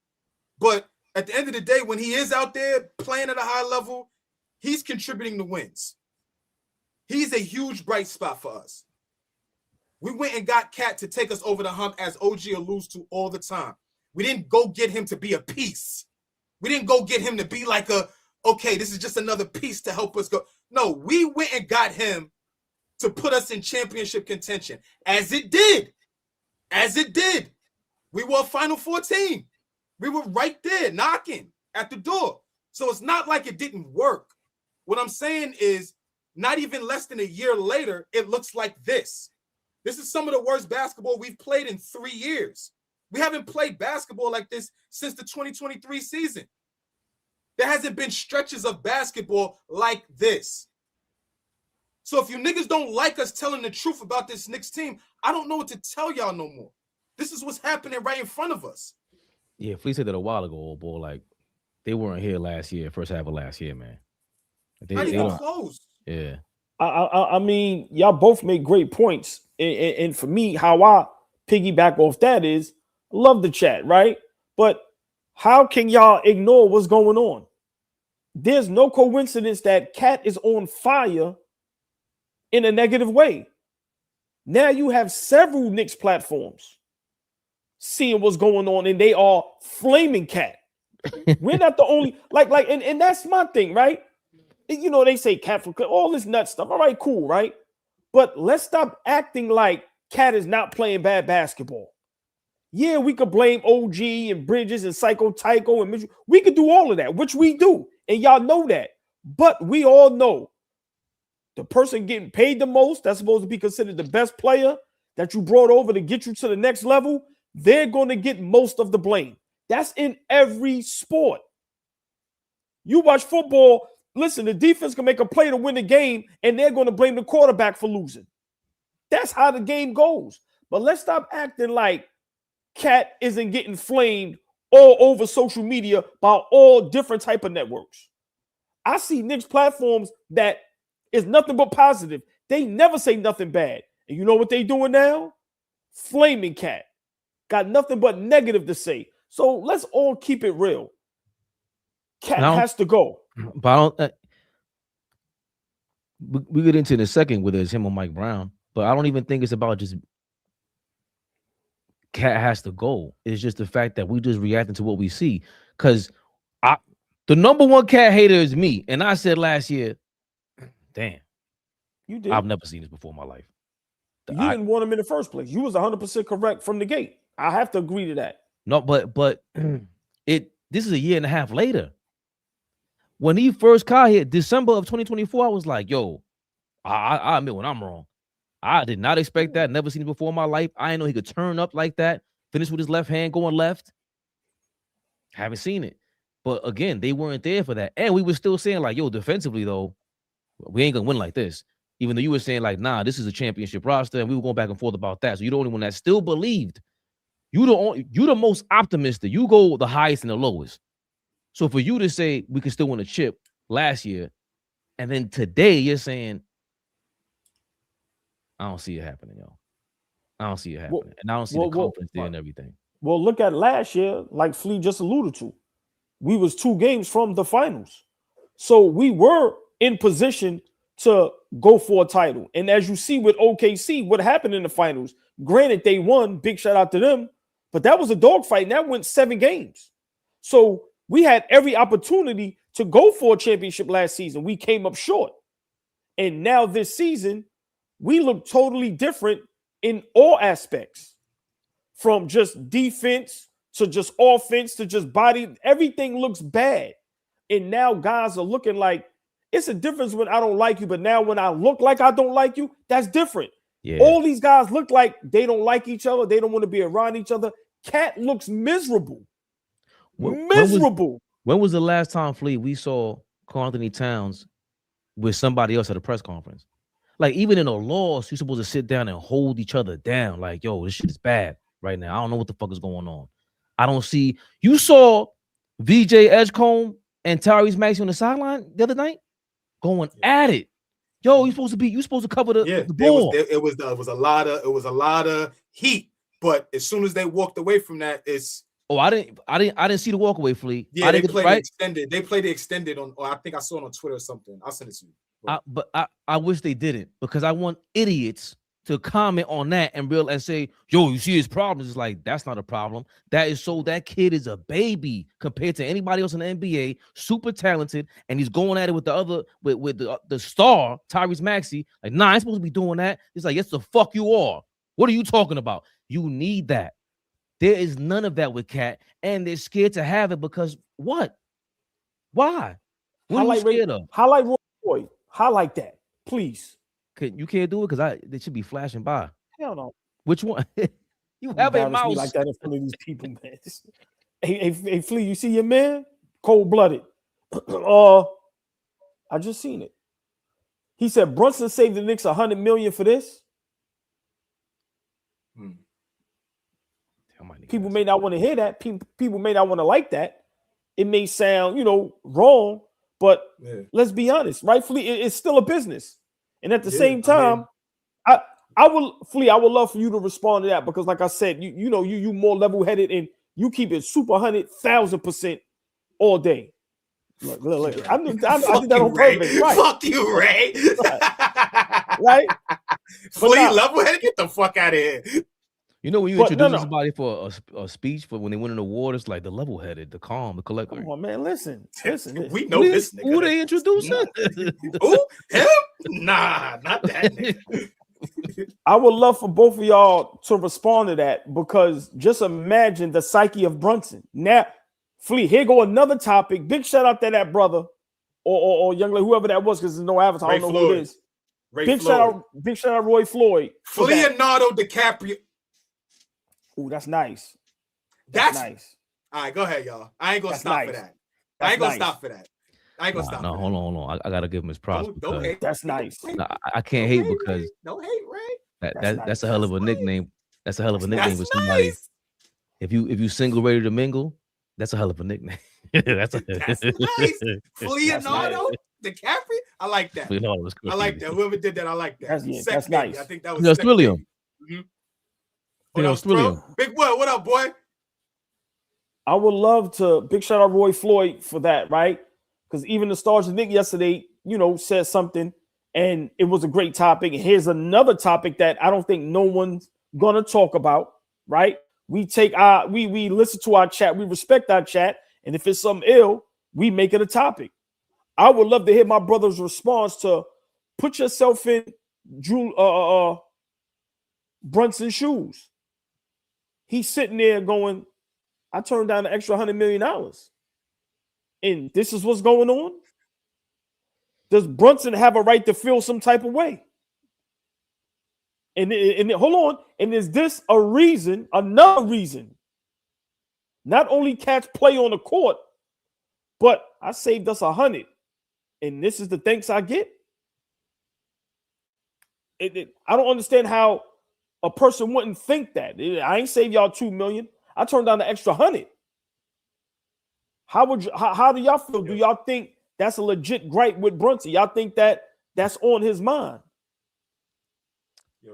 But at the end of the day, when he is out there playing at a high level, he's contributing to wins. He's a huge bright spot for us. We went and got Cat to take us over the hump, as OG alludes to all the time. We didn't go get him to be a piece. We didn't go get him to be like okay, this is just another piece to help us go. No, we went and got him to put us in championship contention. As it did. We were a Final 14. We were right there knocking at the door. So it's not like it didn't work. What I'm saying is, not even less than a year later, it looks like this. This is some of the worst basketball we've played in 3 years. We haven't played basketball like this since the 2023 season. There hasn't been stretches of basketball like this. So if you niggas don't like us telling the truth about this Knicks team, I don't know what to tell y'all no more. This is what's happening right in front of us. Yeah, Flea said that a while ago, old boy. Like, they weren't here last year, first half of last year, man. Not even close. Yeah. I mean, y'all both make great points. And for me, how I piggyback off that is, I love the chat, right? But how can y'all ignore what's going on? There's no coincidence that Cat is on fire in a negative way. Now you have several Knicks platforms seeing what's going on, and they are flaming Cat. We're not the only, and that's my thing, right? You know, they say Cat for all this nut stuff. All right, cool, right? But let's stop acting like Cat is not playing bad basketball. Yeah, we could blame OG and Bridges and Psycho Tycho and Mitchell. We could do all of that, which we do. And y'all know that. But we all know the person getting paid the most, that's supposed to be considered the best player that you brought over to get you to the next level, they're going to get most of the blame. That's in every sport. You watch football, listen, the defense can make a play to win the game, and they're going to blame the quarterback for losing. That's how the game goes. But let's stop acting like Cat isn't getting flamed all over social media by all different type of networks. I see Knicks platforms that is nothing but positive. They never say nothing bad. And you know what they doing now? Flaming Cat. Got nothing but negative to say. So let's all keep it real. Cat has to go. But I don't. We get into it in a second whether it's him or Mike Brown. But I don't even think it's about just Cat has to go. It's just the fact that we just reacting to what we see. Because the number one Cat hater is me. And I said last year, damn, you did. I've never seen this before in my life. You didn't want him in the first place. You was 100% correct from the gate. I have to agree to that. No, but this is a year and a half later. When he first got here, December of 2024, I was like, yo, I admit when I'm wrong. I did not expect that. Never seen it before in my life. I didn't know he could turn up like that, finish with his left hand going left. Haven't seen it. But again, they weren't there for that. And we were still saying, like, yo, defensively, though, we ain't going to win like this. Even though you were saying, like, nah, this is a championship roster, and we were going back and forth about that. So you're the only one that still believed. You the most optimistic. You go the highest and the lowest. So for you to say we could still win a chip last year, and then today you're saying, I don't see it happening, yo. I don't see it happening. And I don't see the confidence there and everything. Well, look at last year, like Flea just alluded to. We was 2 games from the finals. So we were in position to go for a title. And as you see with OKC, what happened in the finals, granted they won, big shout out to them, but that was a dogfight and that went 7 games. So we had every opportunity to go for a championship last season. We came up short. And now this season, we look totally different in all aspects, from just defense to just offense to just body. Everything looks bad. And now guys are looking like, it's a difference when I don't like you, but now when I look like I don't like you, that's different. Yeah. All these guys look like they don't like each other. They don't want to be around each other. Cat looks miserable. Miserable. When was the last time, Flea, we saw Karl Anthony Towns with somebody else at a press conference? Like, even in a loss, you're supposed to sit down and hold each other down. Like, yo, this shit is bad right now. I don't know what the fuck is going on. I don't see. You saw VJ Edgecombe and Tyrese Maxey on the sideline the other night going at it. Yo, you supposed to cover the ball. It was a lot of heat. But as soon as they walked away from that, it's. Oh, I didn't see the walk away, Flea. Yeah, they played the extended. They played the extended on. Or I think I saw it on Twitter or something. I'll send it to you. But I wish they didn't, because I want idiots to comment on that and say, yo, you see his problems. It's like, that's not a problem. That kid is a baby compared to anybody else in the NBA, super talented, and he's going at it with the star, Tyrese Maxey. Like, nah, I ain't supposed to be doing that. It's like, yes, the fuck you are. What are you talking about? You need that. There is none of that with Cat, and they're scared to have it because what? Why? What are you scared of? Highlight Roy Floyd. Highlight that, please. You can't do it because they should be flashing by. Hell no. Which one? You have a mouse like that in front of these people, man. Hey, Flea, you see your man? Cold-blooded. I just seen it. He said Brunson saved the Knicks $100 million for this. People may not want to hear that. People may not want to like that. It may sound, wrong, but let's be honest. Rightfully, it's still a business. And at the same time, I would love for you to respond to that, because, like I said, you more level-headed and you keep it super 100,000% all day. Look. I did that on purpose. Right. Fuck you, Ray. Right? Flea, level-headed, get the fuck out of here. You know, when you introduce somebody for a speech, for when they win an award, it's like the level-headed, the calm, the collector. Come on, man, listen. We know this nigga. Who they introducing? Who? Him? Nah, not that nigga. I would love for both of y'all to respond to that, because just imagine the psyche of Brunson. Now, Flea, here go another topic. Big shout out to that brother or young lady, whoever that was, because there's no avatar. I don't know who it is. Big shout out Roy Floyd. Leonardo DiCaprio. Ooh, that's nice. That's nice. All right, go ahead, y'all. I ain't gonna stop for that. I ain't gonna stop for that. No, hold on. I gotta give him his props. Don't hate. That's nice. I can't hate because don't hate, Ray. That's a hell of a nickname. That's a hell of a nickname with somebody. Nice. If you single ready to mingle, that's a hell of a nickname. that's nice. Leonardo DiCaprio. I like that. I like that. Whoever did that, I like that. That's nice. I think that was William. Big what up, boy? I would love to big shout out Roy Floyd for that, right? Because even the Stars of Nick yesterday, said something, and it was a great topic. And here's another topic that I don't think no one's gonna talk about, right? We listen to our chat, we respect our chat, and if it's something ill, we make it a topic. I would love to hear my brother's response to put yourself in Brunson's shoes. He's sitting there going, I turned down an extra $100 million. And this is what's going on? Does Brunson have a right to feel some type of way? And hold on. And is this another reason? Not only cats play on the court, but I saved us 100. And this is the thanks I get? I don't understand how a person wouldn't think that. I ain't saved y'all $2 million. I turned down the extra 100. How do y'all feel? Do y'all think that's a legit gripe with Brunson? Y'all think that's on his mind?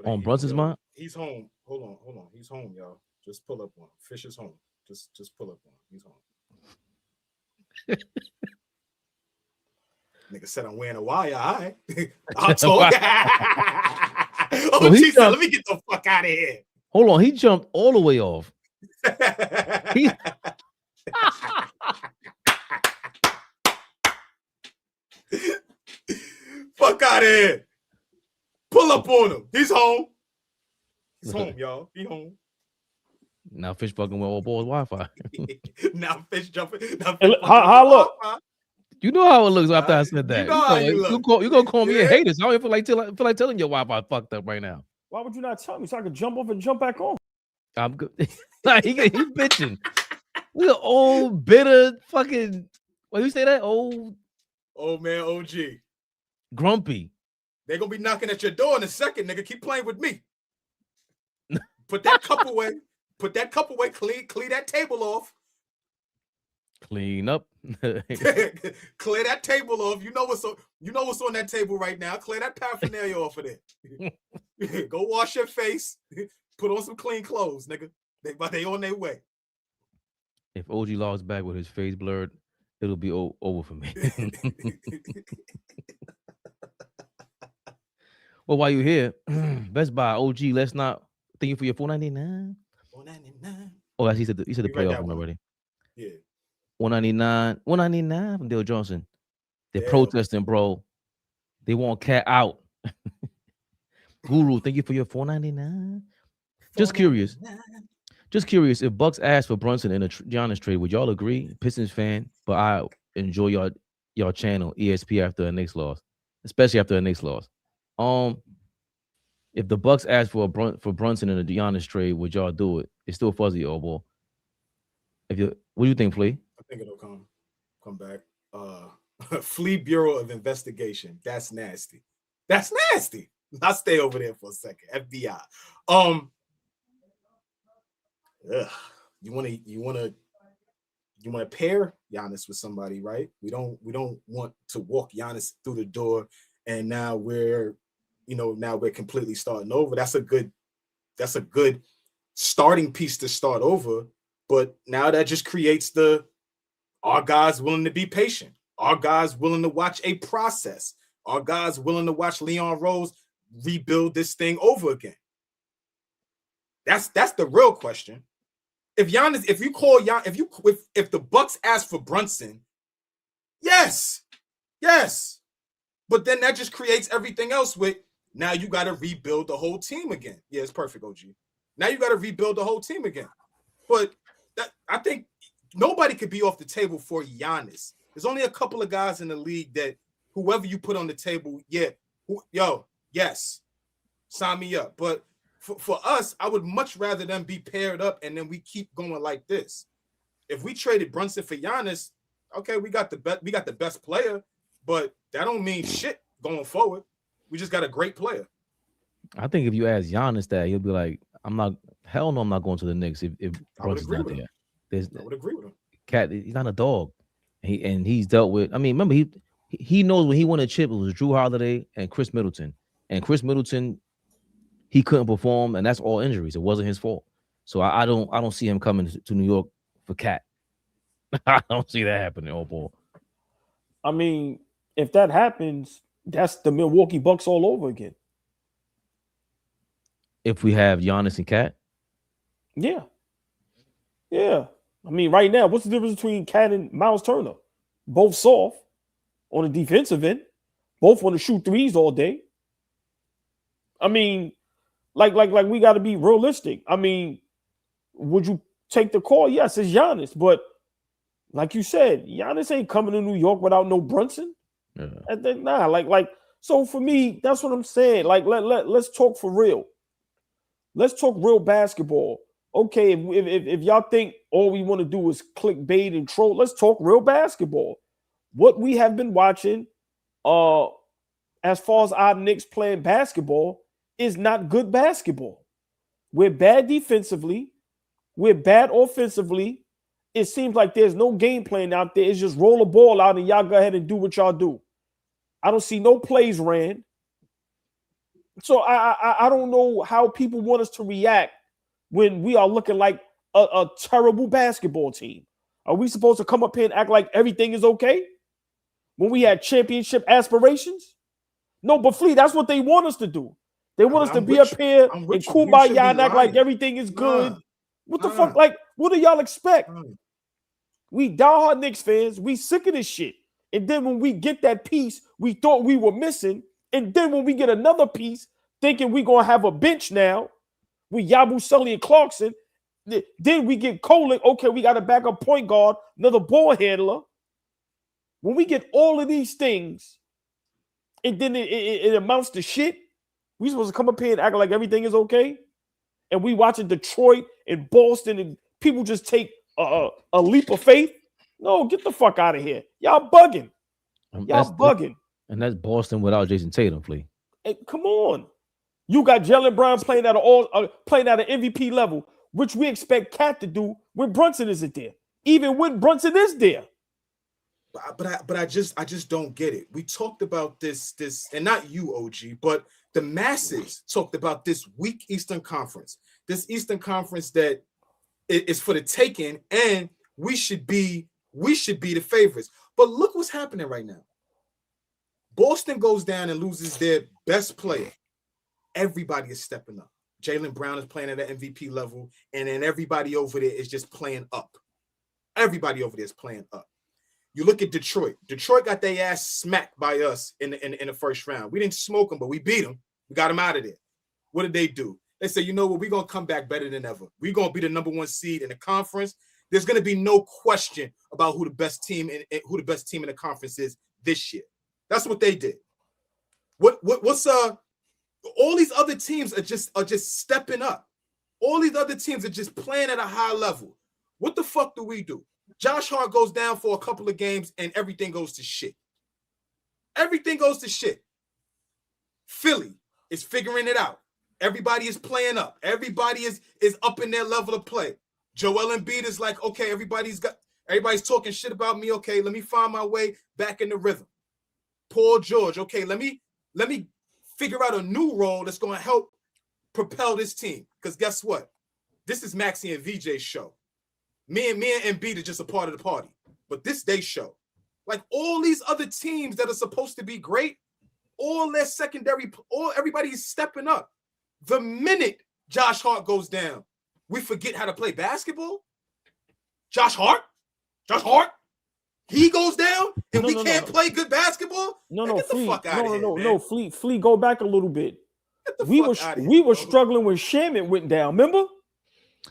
On Brunson's mind? He's home. Hold on. He's home, y'all. Just pull up on him. Fish is home. Just pull up on him. He's home. Nigga said I'm wearing a wire. All right. I'll talk. Oh, Jesus, let me get the fuck out of here. Hold on. He jumped all the way off. Fuck out of here. Pull up on him. He's home. He's home, y'all. He home. Now Fish fucking with AllBall Wi-Fi. Now Fish jumping. How look? You know how it looks after I said that. You know how you look. You're gonna call me a hater. So I don't feel like telling your Wi-Fi fucked up right now. Why would you not tell me so I could jump off and jump back on? I'm good. Like, he bitching. We an old bitter fucking. What you say that? Old man, OG. Grumpy. They're gonna be knocking at your door in a second, nigga. Keep playing with me. Put that cup away. Put that cup away. Clean that table off. Clean up. Clear that table off. You know what's on that table right now. Clear that paraphernalia off of there. Go wash your face. Put on some clean clothes, nigga. They on their way. If OG logs back with his face blurred, it'll be over for me. Well, while you're here, Best Buy OG. Let's not thank you for your $4.99. $4.99. Oh, he said the playoff one already. Yeah. $1.99 from Dale Johnson. They're protesting, bro. They want Cat out. Guru, thank you for your $4.99. Just curious if Bucks asked for Brunson in a Giannis trade, would y'all agree? Pistons fan, but I enjoy y'all channel ESP after a Knicks loss, especially after a Knicks loss. If the Bucks asked for Brunson in a Giannis trade, would y'all do it? It's still fuzzy, AllBall. What do you think, Flea? I think it'll come back. Flea Bureau of Investigation. That's nasty. That's nasty. I'll stay over there for a second. FBI. You want to pair Giannis with somebody, right? We don't want to walk Giannis through the door, and now we're completely starting over. That's a good starting piece to start over. But now that just creates our guys willing to be patient, our guys willing to watch a process, our guys willing to watch Leon Rose rebuild this thing over again. That's the real question. If the Bucks ask for Brunson, yes. But then that just creates everything else with now you got to rebuild the whole team again. Yeah, it's perfect, OG. Now you got to rebuild the whole team again. But I think nobody could be off the table for Giannis. There's only a couple of guys in the league that whoever you put on the table, yes, sign me up. But for us, I would much rather them be paired up and then we keep going like this. If we traded Brunson for Giannis, okay, we got the best player, but that don't mean shit going forward. We just got a great player. I think if you ask Giannis that, he'll be like, I'm not going to the Knicks if Brunson's not there. I would agree with him. Cat, he's not a dog. He's dealt with. I mean, remember he knows when he won a chip, it was Drew Holiday and Chris Middleton. And Chris Middleton, he couldn't perform, and that's all injuries. It wasn't his fault. So I don't see him coming to New York for Cat. I don't see that happening, AllBall. I mean, if that happens, that's the Milwaukee Bucks all over again. If we have Giannis and Cat? Yeah. I mean, right now, what's the difference between Cat and Miles Turner? Both soft on the defensive end. Both want to shoot threes all day. I mean, like we got to be realistic. I mean, would you take the call? Yes, it's Giannis. But like you said, Giannis ain't coming to New York without no Brunson. Yeah. Nah, so for me, that's what I'm saying. Like, let's talk for real. Let's talk real basketball. Okay, if y'all think all we want to do is clickbait and troll, let's talk real basketball. What we have been watching, as far as our Knicks playing basketball, is not good basketball. We're bad defensively, we're bad offensively, it seems like there's no game plan out there. It's just roll the ball out and y'all go ahead and do what y'all do. I don't see no plays ran. So I don't know how people want us to react when we are looking like a terrible basketball team. Are we supposed to come up here and act like everything is okay when we had championship aspirations? No, but Flea, that's what they want us to do. They want us to be up here and kumbaya and act like everything is good. What the fuck? Like, what do y'all expect? We diehard Knicks fans. We sick of this shit. And then when we get that piece we thought we were missing, and then when we get another piece thinking we're going to have a bench now with Yabu, Sully, and Clarkson, then we get Kolek. Okay, we got a backup point guard, another ball handler. When we get all of these things, and then it amounts to shit, we supposed to come up here and act like everything is okay? And we watching Detroit and Boston, and people just take a leap of faith? No, get the fuck out of here. Y'all bugging. Y'all bugging. And that's Boston without Jason Tatum, Flea. Hey, come on. You got Jaylen Brown playing at an MVP level, which we expect Cat to do when Brunson isn't there. Even when Brunson is there. But I just don't get it. We talked about this, and not you, OG, but the masses talked about this weak Eastern Conference. This Eastern Conference that is for the taking, and we should be the favorites. But look what's happening right now. Boston goes down and loses their best player. Everybody is stepping up. Jaylen Brown is playing at an MVP level, and then everybody over there is just playing up. Everybody over there is playing up. You look at Detroit. Detroit got their ass smacked by us in the first round. We didn't smoke them, but we beat them. We got them out of there. What did they do? They said, you know what? We're going to come back better than ever. We're going to be the number one seed in the conference. There's going to be no question about who the best team in the conference is this year. That's what they did. What's all these other teams are just stepping up. All these other teams are just playing at a high level. What the fuck do we do? Josh Hart goes down for a couple of games and everything goes to shit. Everything goes to shit. Philly is figuring it out. Everybody is playing up. Everybody is up in their level of play. Joel Embiid is like, okay, everybody's talking shit about me. Okay, let me find my way back in the rhythm. Paul George, okay, let me figure out a new role that's going to help propel this team. Because guess what? This is Maxie and VJ's show. Me and Embiid are just a part of the party. But this day show. Like all these other teams that are supposed to be great, all their secondary, everybody is stepping up. The minute Josh Hart goes down, we forget how to play basketball. Josh Hart? He goes down and we can't play good basketball? Get the fuck out of here, man. Flea, go back a little bit. We were struggling when Shaman went down, remember?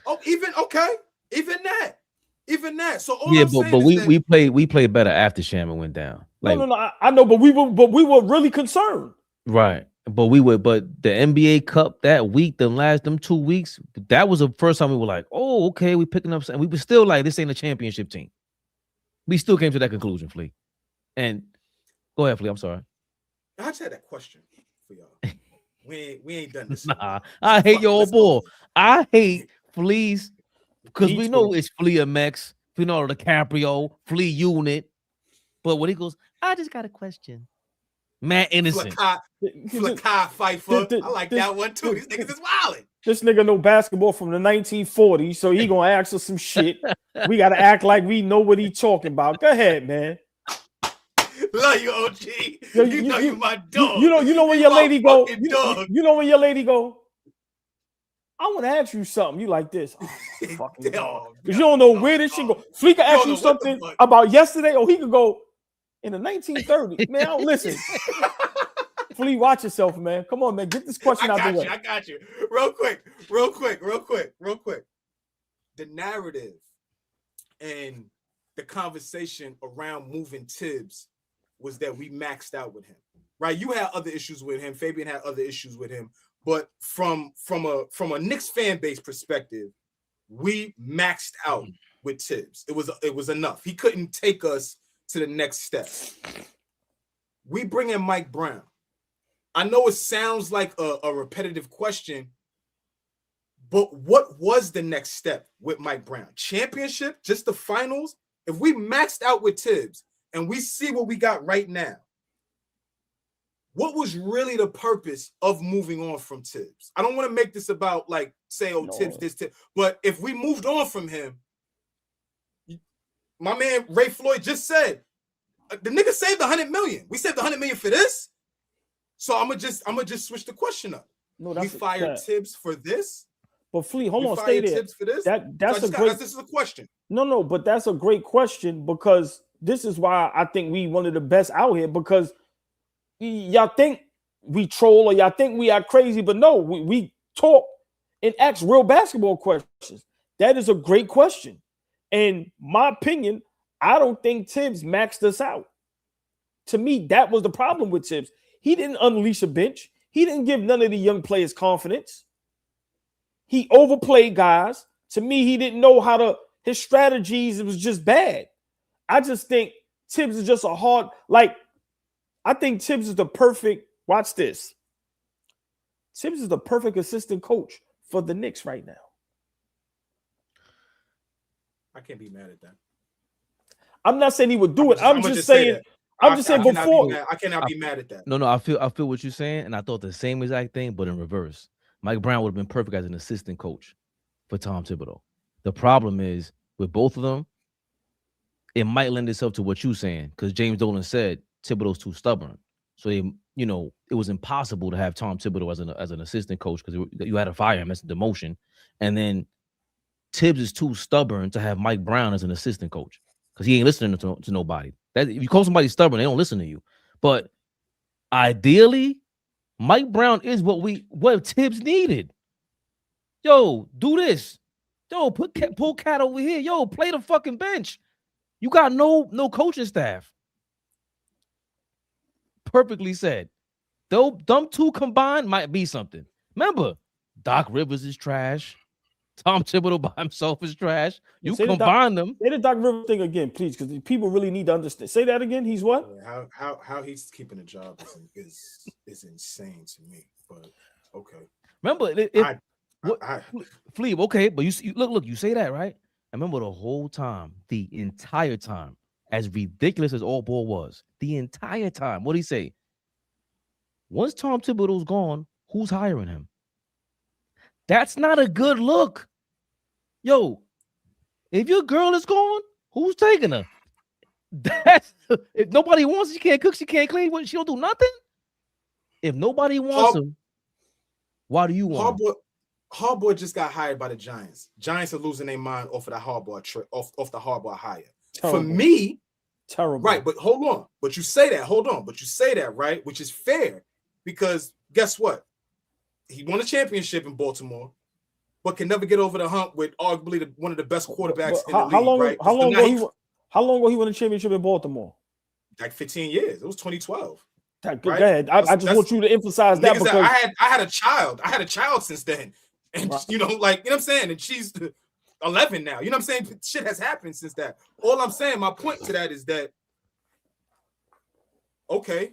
Oh, even that. So all but we played better after Shaman went down. Like, no. I know, but we were really concerned. Right. But the NBA Cup that week, them 2 weeks, that was the first time we were like, oh, okay, we picking up, and we were still like, this ain't a championship team. We still came to that conclusion, Flea. And go ahead, Flea. I'm sorry. I just had that question for y'all. We ain't done this. Nah, I hate your old ball. I hate Flea's because we know it's Flea and Max, Leonardo DiCaprio, Flea unit. But when he goes, I just got a question. Matt Innocent. Flakai Pfeiffer. I like that one too. These niggas is wilding. This nigga know basketball from the 1940s, so he gonna ask us some shit. We gotta act like we know what he talking about. Go ahead, man. Love you, OG. You know you my dog. You know when your lady go. You know when your lady go. I want to ask you something. You like this? Oh, fucking dog. Because you don't know where this shit go. Flea can ask you something about yesterday, or he could go in the 1930s. Man, I don't listen. Flea, watch yourself, man. Come on, man. Get this question out the way. I got you. Real quick. The narrative and the conversation around moving Tibbs was that we maxed out with him, right? You had other issues with him. Fabian had other issues with him. But from a Knicks fan base perspective, we maxed out with Tibbs. It was enough. He couldn't take us to the next step. We bring in Mike Brown. I know it sounds like a repetitive question, But what was the next step with Mike Brown? Championship? Just the finals? If we maxed out with Tibbs and we see what we got right now, what was really the purpose of moving on from Tibbs? I don't want to make this about like say, oh, Tibbs, this, Tibbs. But if we moved on from him, my man Ray Floyd just said, the nigga saved $100 million. We saved $100 million for this. So I'm gonna just switch the question up. No, we fired Tibbs for this. But Flea, hold on, stay there. Tibbs for this? That's a great. This is a question. No, but that's a great question because this is why I think we one of the best out here because y'all think we troll or y'all think we are crazy, but no, we talk and ask real basketball questions. That is a great question. And my opinion, I don't think Tibbs maxed us out. To me, that was the problem with Tibbs. He didn't unleash a bench. He didn't give none of the young players confidence. He overplayed guys. To me, he didn't know how to, his strategies, it was just bad. I just think Tibbs is just a hard, like, I think Tibbs is the perfect, watch this. Tibbs is the perfect assistant coach for the Knicks right now. I can't be mad at that. I'm not saying he would do it. I'm just saying before. I cannot be mad at that. No, I feel what you're saying, and I thought the same exact thing, but in reverse. Mike Brown would have been perfect as an assistant coach for Tom Thibodeau. The problem is with both of them, it might lend itself to what you're saying, because James Dolan said Thibodeau's too stubborn. So it was impossible to have Tom Thibodeau as an assistant coach because you had to fire him as a demotion, and then Tibbs is too stubborn to have Mike Brown as an assistant coach because he ain't listening to nobody. If you call somebody stubborn, they don't listen to you. But ideally, Mike Brown is what Tibbs needed. Yo, do this. Yo, pull Cat over here. Yo, play the fucking bench. You got no coaching staff. Perfectly said. Though them two combined might be something. Remember, Doc Rivers is trash. Tom Thibodeau by himself is trash. You combine them. Say the Doc Rivers thing again, please, because people really need to understand. Say that again. He's what? How he's keeping a job is insane to me. But okay. Remember, Flea. Okay, but you look. You say that right. I remember the whole time, the entire time, as ridiculous as AllBall was, the entire time. What did he say? Once Tom Thibodeau's gone, who's hiring him? That's not a good look. Yo, if your girl is gone, who's taking her? If nobody wants her, she can't cook, she can't clean, she don't do nothing. If nobody wants him, why do you want him? Harbaugh just got hired by the Giants. Giants are losing their mind off of the Harbaugh off the Harbaugh hire. Terrible. For me, terrible. Right, but hold on. But you say that, right? Which is fair because guess what? He won a championship in Baltimore, but can never get over the hump with arguably one of the best quarterbacks in the league. Right? How long ago he won a championship in Baltimore? Like 15 years. It was 2012. Right? Go ahead. I just want you to emphasize that because I had a child. I had a child since then, and right. You know what I'm saying. And she's 11 now. You know what I'm saying? Shit has happened since that. All I'm saying, my point to that is that okay,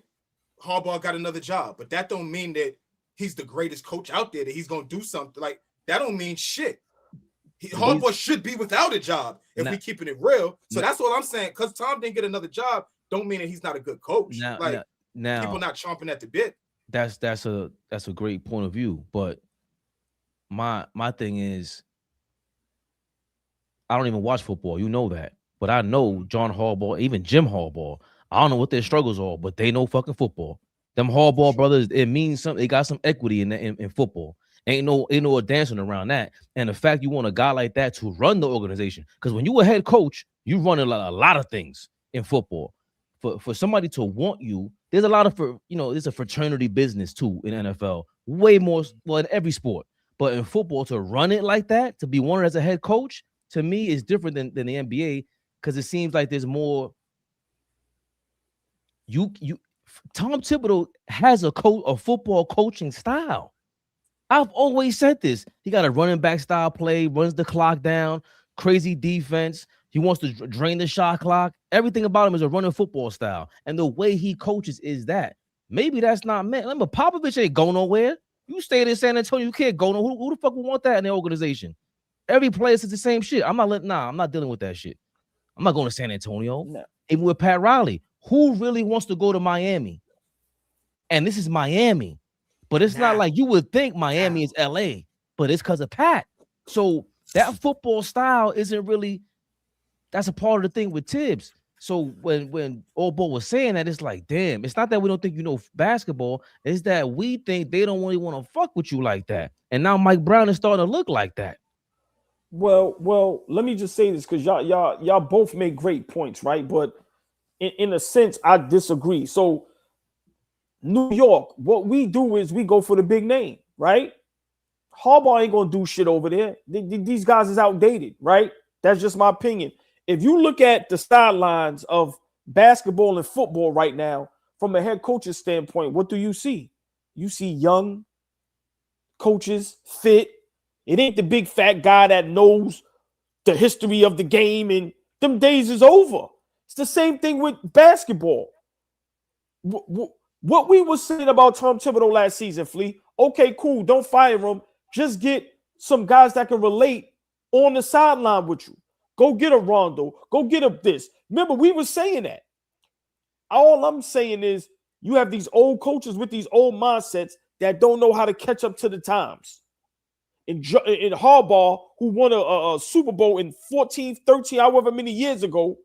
Harbaugh got another job, but that don't mean that he's the greatest coach out there, that he's going to do something. Like, that don't mean shit. Harbaugh should be without a job if we keeping it real. So that's what I'm saying. Because Tom didn't get another job, don't mean that he's not a good coach. Now, people not chomping at the bit. That's a great point of view. But my thing is, I don't even watch football. You know that. But I know John Harbaugh, even Jim Harbaugh. I don't know what their struggles are, but they know fucking football. Them Harbaugh brothers, it means something. They got some equity in football. Ain't no dancing around that. And the fact you want a guy like that to run the organization, because when you a head coach, you run a lot of things in football. For somebody to want you, there's a lot of there's a fraternity business too in NFL. Way more, well, in every sport. But in football, to run it like that, to be wanted as a head coach, to me is different than the NBA, because it seems like there's more. Tom Thibodeau has a football coaching style. I've always said this. He got a running back style play, runs the clock down, crazy defense. He wants to drain the shot clock. Everything about him is a running football style. And the way he coaches is that. Maybe that's not meant. Remember, Popovich ain't go nowhere. You stayed in San Antonio. You can't go. No, who the fuck would want that in the organization? Every player says the same shit. I'm not dealing with that shit. I'm not going to San Antonio. No. Even with Pat Riley, who really wants to go to Miami? And this is Miami, but it's not like you would think Miami is LA, but it's because of Pat. So that football style isn't really. That's a part of the thing with Tibbs. So when AllBall was saying that, it's like, damn, it's not that we don't think you know basketball, it's that we think they don't really want to fuck with you like that. And now Mike Brown is starting to look like that. Well, let me just say this because y'all both make great points, right? But in a sense, I disagree. So New York, what we do is we go for the big name, right? Harbaugh ain't gonna do shit over there. These guys is outdated, right? That's just my opinion. If you look at the sidelines of basketball and football right now, from a head coach's standpoint, what do you see? You see young coaches, fit. It ain't the big fat guy that knows the history of the game, and them days is over. It's the same thing with basketball. What we were saying about Tom Thibodeau last season, Flea, okay, cool, don't fire him. Just get some guys that can relate on the sideline with you. Go get a Rondo. Go get a this. Remember, we were saying that. All I'm saying is you have these old coaches with these old mindsets that don't know how to catch up to the times. In Harbaugh, who won a Super Bowl in 14, 13, however many years ago,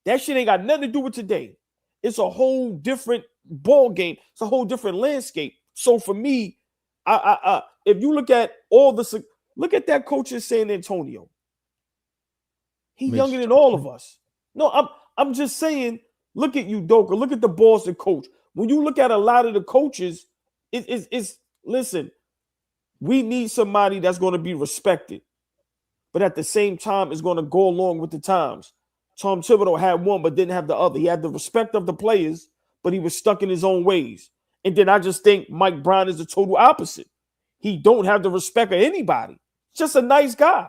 that shit ain't got nothing to do with today. It's a whole different ball game. It's a whole different landscape. So for me, if you look at look at that coach in San Antonio. He's younger than all of us. No, I'm just saying, look at you, Doka. Look at the Boston coach. When you look at a lot of the coaches, it's listen, we need somebody that's going to be respected, but at the same time is going to go along with the times. Tom Thibodeau had one, but didn't have the other. He had the respect of the players, but he was stuck in his own ways. And then I just think Mike Brown is the total opposite. He don't have the respect of anybody. Just a nice guy.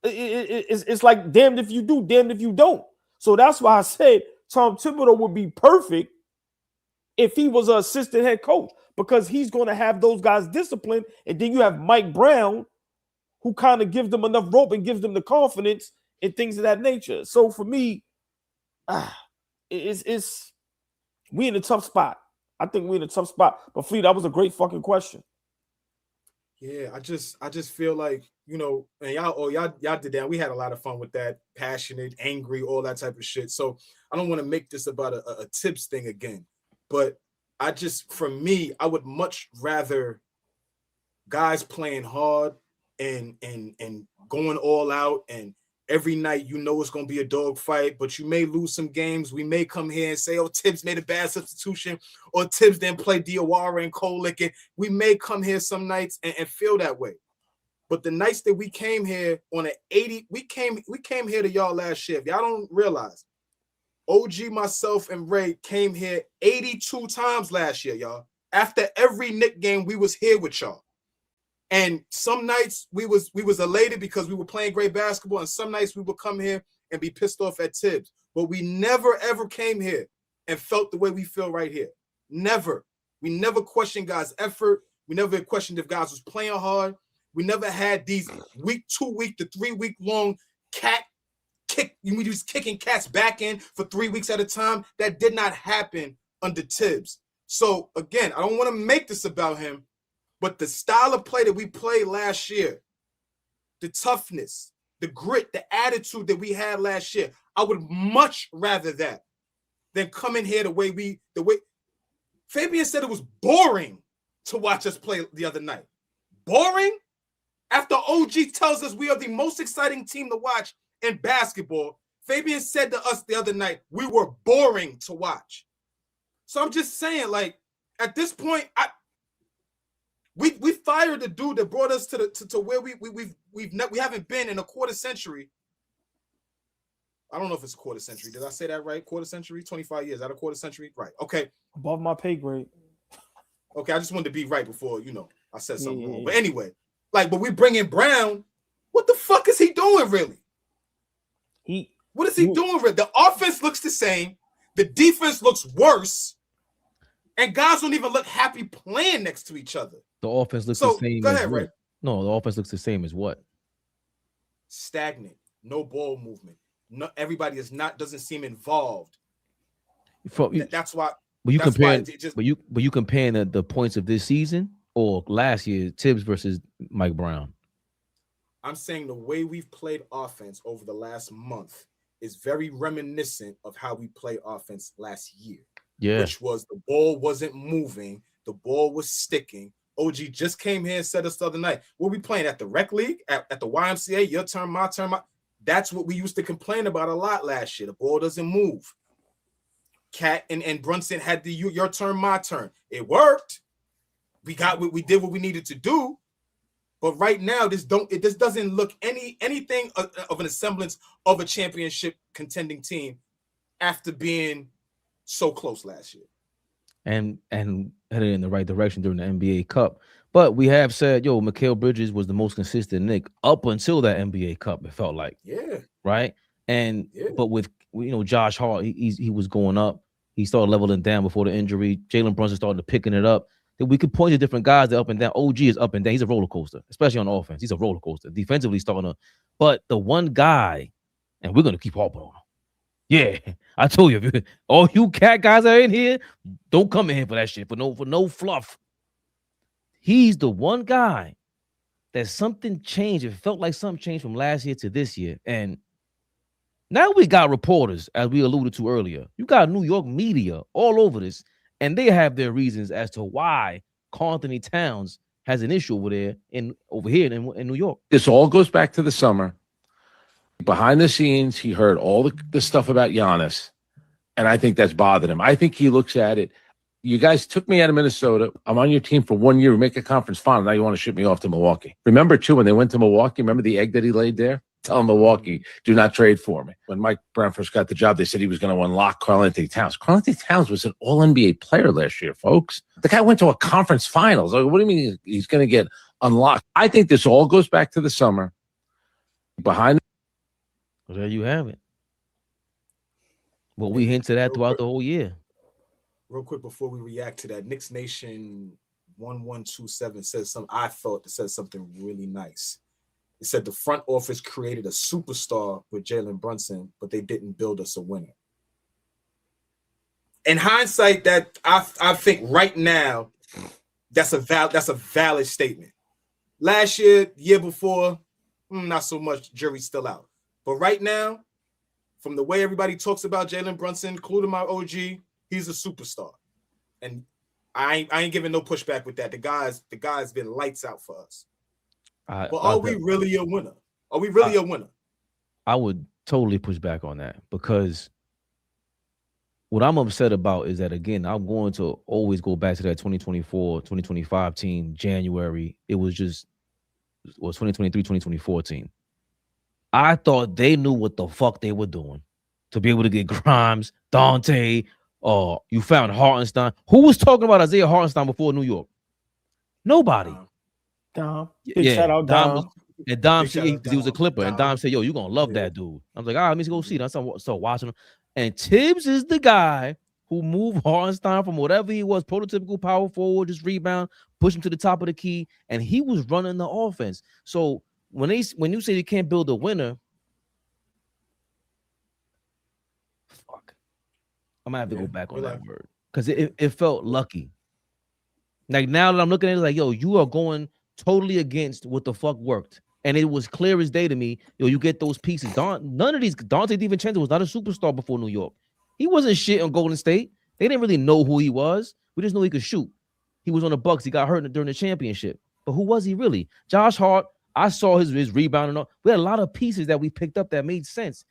It's like damned if you do, damned if you don't. So that's why I said Tom Thibodeau would be perfect if he was an assistant head coach, because he's going to have those guys disciplined. And then you have Mike Brown, who kind of gives them enough rope and gives them the confidence and things of that nature. So for me, it's we in a tough spot. I think we're in a tough spot. But Fleet, that was a great fucking question. Yeah, I just feel like, you know, and y'all did that. We had a lot of fun with that, passionate, angry, all that type of shit. So I don't want to make this about a tips thing again. But for me, I would much rather guys playing hard and going all out, and every night you know it's going to be a dog fight, but you may lose some games. We may come here and say, oh, Tibbs made a bad substitution, or Tibbs didn't play Diawara and Kolick. And we may come here some nights and feel that way. But the nights that we came here on an 80, we came here to y'all last year. If y'all don't realize, OG, myself, and Ray came here 82 times last year, y'all. After every Knicks game, we was here with y'all. And some nights we was elated because we were playing great basketball, and some nights we would come here and be pissed off at Tibbs. But we never, ever came here and felt the way we feel right here. Never. We never questioned guys' effort. We never questioned if guys was playing hard. We never had these 2 week to 3 week long cat kick. We was kicking cats back in for 3 weeks at a time. That did not happen under Tibbs. So again, I don't want to make this about him, but the style of play that we played last year, the toughness, the grit, the attitude that we had last year, I would much rather that than come in here the way Fabian said it was boring to watch us play the other night. Boring? After OG tells us we are the most exciting team to watch in basketball, Fabian said to us the other night, we were boring to watch. So I'm just saying, like, at this point, we fired the dude that brought us to where we haven't been in a quarter century. I don't know if it's a quarter century. Did I say that right? Quarter century? 25 years out of quarter century? Right. Okay. Above my pay grade. Okay, I just wanted to be right before, I said something wrong. But anyway, but we bring in Brown. What the fuck is he doing, really? What is he doing, really? The offense looks the same. The defense looks worse. And guys don't even look happy playing next to each other. The offense looks So the same go as ahead, what? Ray. No, the offense looks the same as what? Stagnant, no ball movement. No, everybody doesn't seem involved. That's why. But you That's why comparing, but you comparing the points of this season or last year, Tibbs versus Mike Brown. I'm saying the way we've played offense over the last month is very reminiscent of how we played offense last year. Yeah. Which was the ball wasn't moving, the ball was sticking. OG just came here and said us the other night, what we playing at the rec league, at the YMCA, your turn, my turn. That's what we used to complain about a lot last year. The ball doesn't move. Cat and Brunson had the your turn, my turn. It worked. We did what we needed to do. But right now, this doesn't look anything of an semblance of a championship contending team after being so close last year. And headed in the right direction during the NBA Cup. But we have said, Mikal Bridges was the most consistent Knick up until that NBA Cup, it felt like. Yeah. Right? And but with Josh Hart, he was going up. He started leveling down before the injury. Jalen Brunson started picking it up. Then we could point to different guys that up and down. OG is up and down. He's a roller coaster, especially on offense. He's a roller coaster. Defensively starting to, but the one guy, and we're gonna keep harping on him. Yeah, I told you, all you cat guys are in here, don't come in here for that shit, for no fluff. He's the one guy that something changed. It felt like something changed from last year to this year. And now we got reporters, as we alluded to earlier. You got New York media all over this, and they have their reasons as to why Karl-Anthony Towns has an issue over here in New York. This all goes back to the summer. Behind the scenes, he heard all the stuff about Giannis, and I think that's bothered him. I think he looks at it. You guys took me out of Minnesota. I'm on your team for 1 year. We make a conference final. Now you want to ship me off to Milwaukee. Remember, too, when they went to Milwaukee, remember the egg that he laid there? Tell Milwaukee, do not trade for me. When Mike Brown first got the job, they said he was going to unlock Karl-Anthony Towns. Karl-Anthony Towns was an all-NBA player last year, folks. The guy went to a conference finals. Like, what do you mean he's going to get unlocked? I think this all goes back to the summer. Behind. Well, there you have it. Well, we hinted at throughout the whole year. Real quick before we react to that, Knicks Nation 1127 says something really nice. It said the front office created a superstar with Jalen Brunson, but they didn't build us a winner. In hindsight, that I think right now, that's a valid statement. Last year, year before, not so much. Jury's still out. But right now, from the way everybody talks about Jalen Brunson, including my OG, he's a superstar. And I ain't giving no pushback with that. The guy's been lights out for us. But are we really a winner? Are we really a winner? I would totally push back on that, because what I'm upset about is that, again, I'm going to always go back to that 2024, 2025 team, January. It was 2023, 2024 team. I thought they knew what the fuck they were doing to be able to get Grimes, Dante, you found Hartenstein. Who was talking about Isaiah Hartenstein before New York? Nobody. Dom. Shout out Dom. And Dom said he was a Clipper. And Dom said, yo, you're going to love that dude. I was like, all right, let me go see that. I started watching him. And Tibbs is the guy who moved Hartenstein from whatever he was, prototypical power forward, just rebound, push him to the top of the key, and he was running the offense. So when you say you can't build a winner, fuck, I'm gonna have to go back on that word, because it felt lucky. Like, now that I'm looking at it, like, yo, you are going totally against what the fuck worked. And it was clear as day to me, yo, you get those pieces. None of these, Dante DiVincenzo was not a superstar before New York. He wasn't shit on Golden State. They didn't really know who he was. We just knew he could shoot. He was on the Bucks. He got hurt during the championship. But who was he really? Josh Hart, I saw his rebound and all. We had a lot of pieces that we picked up that made sense.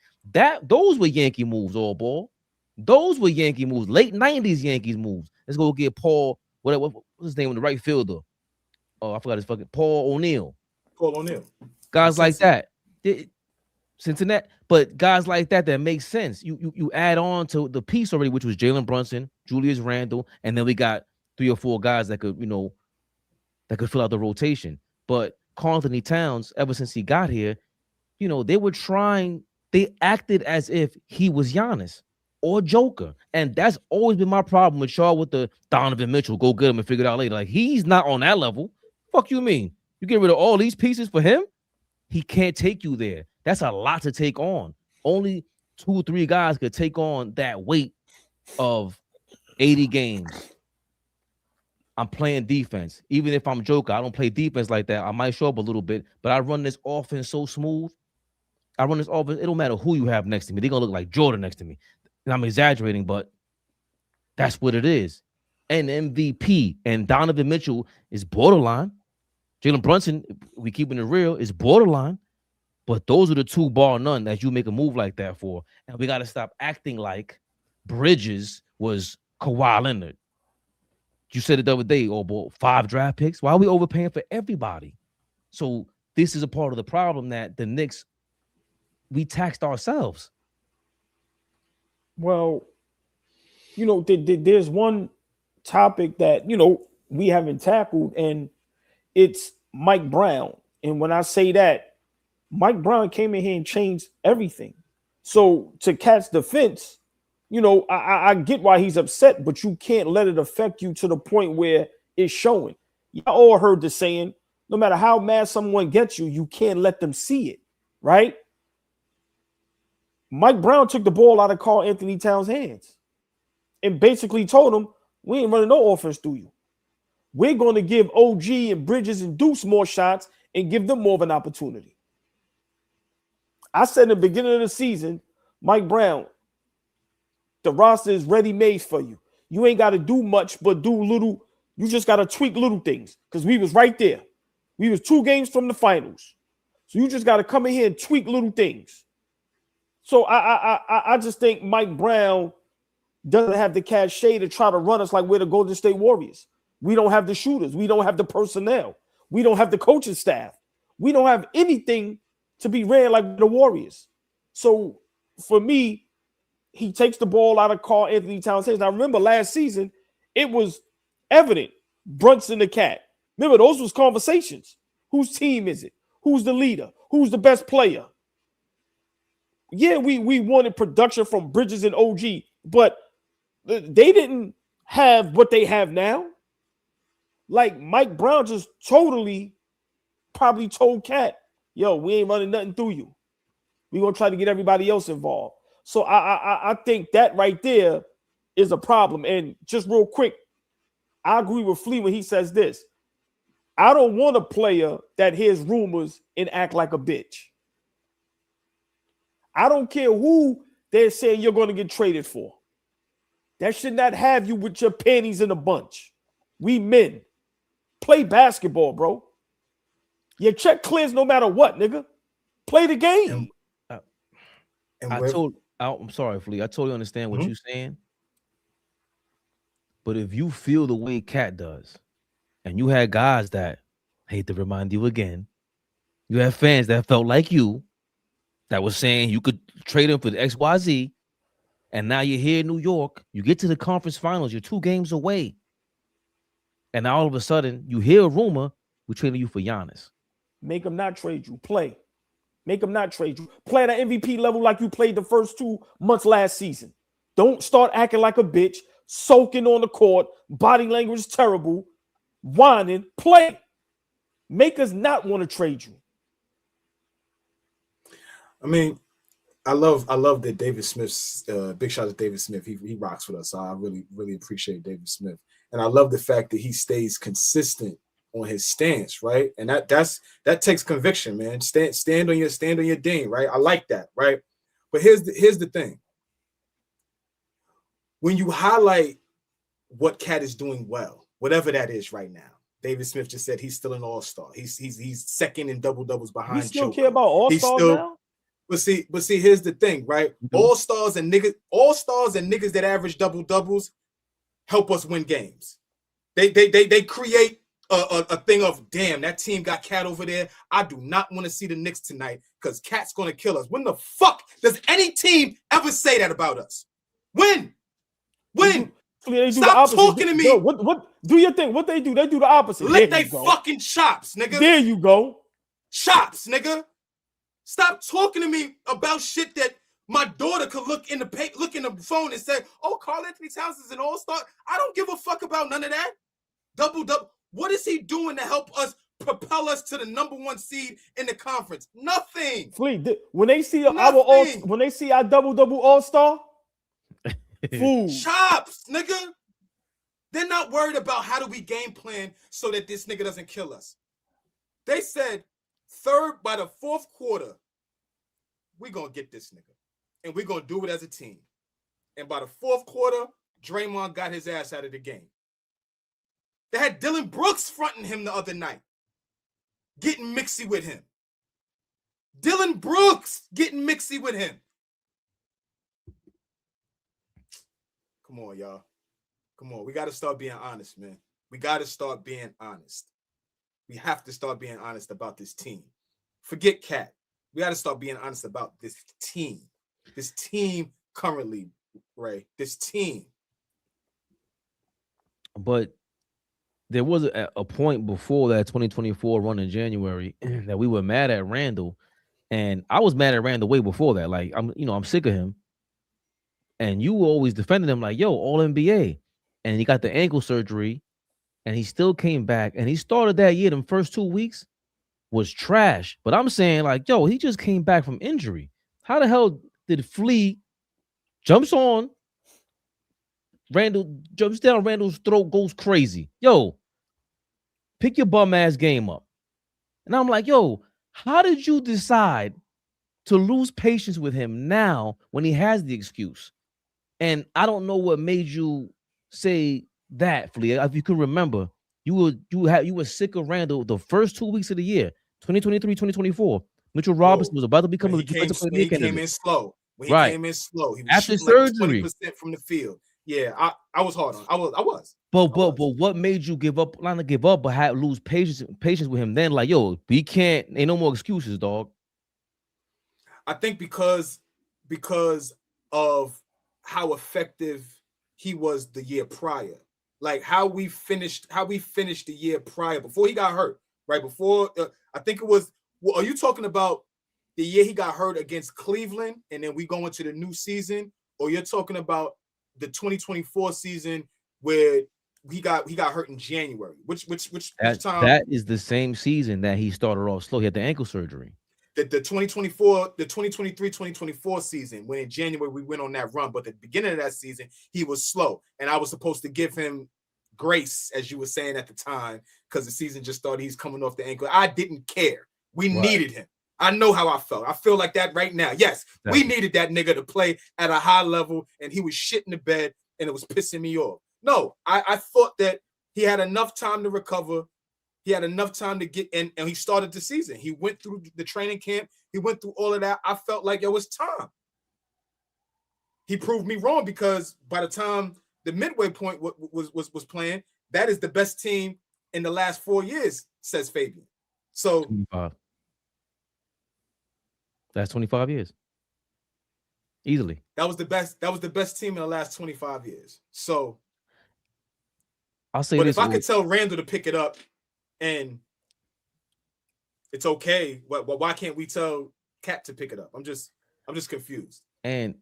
Those were Yankee moves, AllBall. Those were Yankee moves. Late 90s Yankees moves. Let's go get Paul, what's his name, the right fielder? Oh, I forgot his fucking Paul O'Neill. Guys like that. Cincinnati. But guys like that makes sense. You add on to the piece already, which was Jalen Brunson, Julius Randle, and then we got 3 or 4 guys that could, that could fill out the rotation. But Karl-Anthony Towns, ever since he got here, they acted as if he was Giannis or Joker. And that's always been my problem with y'all with the Donovan Mitchell, go get him and figure it out later. Like, he's not on that level. Fuck you mean? You get rid of all these pieces for him? He can't take you there. That's a lot to take on. Only 2 or 3 guys could take on that weight of 80 games. I'm playing defense. Even if I'm Joker, I don't play defense like that. I might show up a little bit, but I run this offense so smooth. I run this offense. It don't matter who you have next to me. They're going to look like Jordan next to me. And I'm exaggerating, but that's what it is. And MVP and Donovan Mitchell is borderline. Jalen Brunson, we keeping it real, is borderline. But those are the 2 bar none that you make a move like that for. And we got to stop acting like Bridges was Kawhi Leonard. You said it the other day, oh boy, 5 draft picks. Why are we overpaying for everybody? So this is a part of the problem that the Knicks, we taxed ourselves. Well, there's one topic that, we haven't tackled, and it's Mike Brown. And when I say that, Mike Brown came in here and changed everything. So to Cat's defense, I get why he's upset, but you can't let it affect you to the point where it's showing. Y'all all heard the saying, no matter how mad someone gets you, you can't let them see it, right? Mike Brown took the ball out of Karl Anthony Towns' hands and basically told him, we ain't running no offense through you. We're going to give OG and Bridges and Deuce more shots and give them more of an opportunity. I said in the beginning of the season, Mike Brown, the roster is ready-made for you. You ain't got to do much but do little. You just got to tweak little things because we was right there. We was 2 games from the finals. So you just got to come in here and tweak little things. So I just think Mike Brown doesn't have the cachet to try to run us like we're the Golden State Warriors. We don't have the shooters. We don't have the personnel. We don't have the coaching staff. We don't have anything to be ran like the Warriors. So for me, he takes the ball out of Karl Anthony Towns' hands. Now, remember last season, it was evident. Brunson the cat. Remember, those was conversations. Whose team is it? Who's the leader? Who's the best player? Yeah, we wanted production from Bridges and OG, but they didn't have what they have now. Like Mike Brown just totally probably told Cat, yo, we ain't running nothing through you. We're going to try to get everybody else involved. So I think that right there is a problem. And just real quick, I agree with Flea when he says this. I don't want a player that hears rumors and act like a bitch. I don't care who they're saying you're going to get traded for. That should not have you with your panties in a bunch. We men. Play basketball, bro. Your check clears no matter what, nigga. Play the game. I'm sorry, Flea. I totally understand what you're saying. But if you feel the way Cat does, and you had guys that, I hate to remind you again, you had fans that felt like you, that was saying you could trade him for the XYZ, and now you're here in New York, you get to the conference finals, you're 2 games away, and now all of a sudden, you hear a rumor, we're trading you for Giannis. Make them not trade you. Play. Make them not trade you. Play at an MVP level like you played the first 2 months last season. Don't start acting like a bitch, soaking on the court, body language is terrible, whining. Play. Make us not want to trade you. I mean, I love that David Smith's big shout out to David Smith. He rocks with us. So I really appreciate David Smith. And I love the fact that he stays consistent on his stance, right? And that takes conviction, man. Stand on your ding, right? I like that, right? But here's the thing. When you highlight what Cat is doing well, whatever that is right now, David Smith just said he's still an all-star. He's second in double-doubles behind You still Joker. care about all-stars now? But see, here's the thing, right? All-stars and niggas that average double-doubles help us win games. They create a thing of, damn, that team got Cat over there. I do not want to see the Knicks tonight because Cat's going to kill us. When the fuck does any team ever say that about us? When? Stop talking to me. Yo, what do your thing? What they do? They do the opposite. Lick they fucking chops, nigga. There you go. Chops, nigga. Stop talking to me about shit that my daughter could look in the phone and say, oh, Karl Anthony Towns is an all-star. I don't give a fuck about none of that. Double. What is he doing to help us propel us to the #1 seed in the conference? Nothing. Fleet, when they see our double all-star, food chops, nigga. They're not worried about how do we game plan so that this nigga doesn't kill us. They said by the fourth quarter, we're gonna get this nigga. And we're gonna do it as a team. And by the fourth quarter, Draymond got his ass out of the game. They had Dylan Brooks fronting him the other night, getting mixy with him. Dylan Brooks getting mixy with him. Come on, y'all. Come on. We got to start being honest, man. We got to start being honest. We have to start being honest about this team. Forget Cat. We got to start being honest about this team. This team currently, Ray. This team. But there was a point before that 2024 run in January that we were mad at Randall. And I was mad at Randall way before that. Like, I'm sick of him. And you were always defending him like, yo, all NBA. And he got the ankle surgery and he still came back. And he started that year, the first 2 weeks was trash. But I'm saying, like, yo, he just came back from injury. How the hell did Flea jumps on? Randall jumps down Randall's throat, goes crazy. Yo, pick your bum ass game up. And I'm like, yo, how did you decide to lose patience with him now when he has the excuse? And I don't know what made you say that, Flea. If you can remember, you were sick of Randall the first 2 weeks of the year, 2023, 2024. Mitchell Robinson was about to become a defensive player. He came in slow. When he came in slow, he was after surgery, like 20% from the field. Yeah, I was hard on. I was. But what made you give up? Not to give up, but lose patience with him. Then, like, yo, we can't. Ain't no more excuses, dog. I think because of how effective he was the year prior, like how we finished the year prior before he got hurt. Right before, I think it was. Well, are you talking about the year he got hurt against Cleveland, and then we go into the new season, or you're talking about the 2024 season where he got hurt in January? Which time? That is the same season that he started off slow. He had the ankle surgery. The 2024, the 2023-2024 season, when in January we went on that run, but at the beginning of that season he was slow, and I was supposed to give him grace, as you were saying at the time, because the season just started. He's coming off the ankle. I didn't care. We needed him. I know how I felt. I feel like that right now. Yes, we needed that nigga to play at a high level, and he was shitting the bed, and it was pissing me off. No, I thought that he had enough time to recover. He had enough time to get in, and he started the season. He went through the training camp. He went through all of that. I felt like it was time. He proved me wrong, because by the time the midway point was playing, that is the best team in the last 4 years, says Fabian. So 25. That's 25 years. Easily. That was the best team in the last 25 years. So I'll say but this. If I could tell Randall to pick it up and it's okay, why can't we tell Cat to pick it up? I'm just confused. And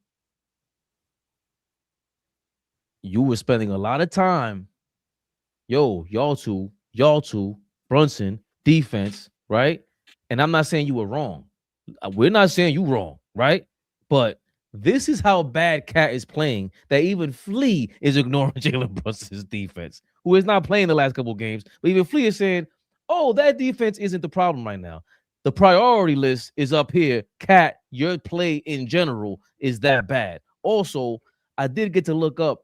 you were spending a lot of time, y'all two, Brunson, defense, right? And I'm not saying you were wrong. We're not saying you wrong, right? But this is how bad Cat is playing, that even Flea is ignoring Jalen Brunson's defense, who is not playing the last couple of games. But even Flea is saying, oh, that defense isn't the problem right now. The priority list is up here. Cat, your play in general is that bad. Also, I did get to look up.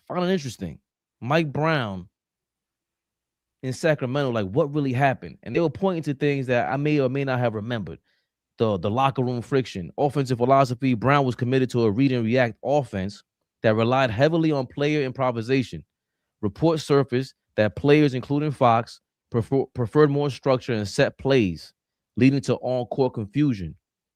I found it interesting. Mike Brown in Sacramento, like, what really happened? And they were pointing to things that I may or may not have remembered. The locker room friction, offensive philosophy. Brown was committed to a read and react offense that relied heavily on player improvisation. Reports surfaced that players, including Fox, preferred more structure and set plays, leading to on-court confusion.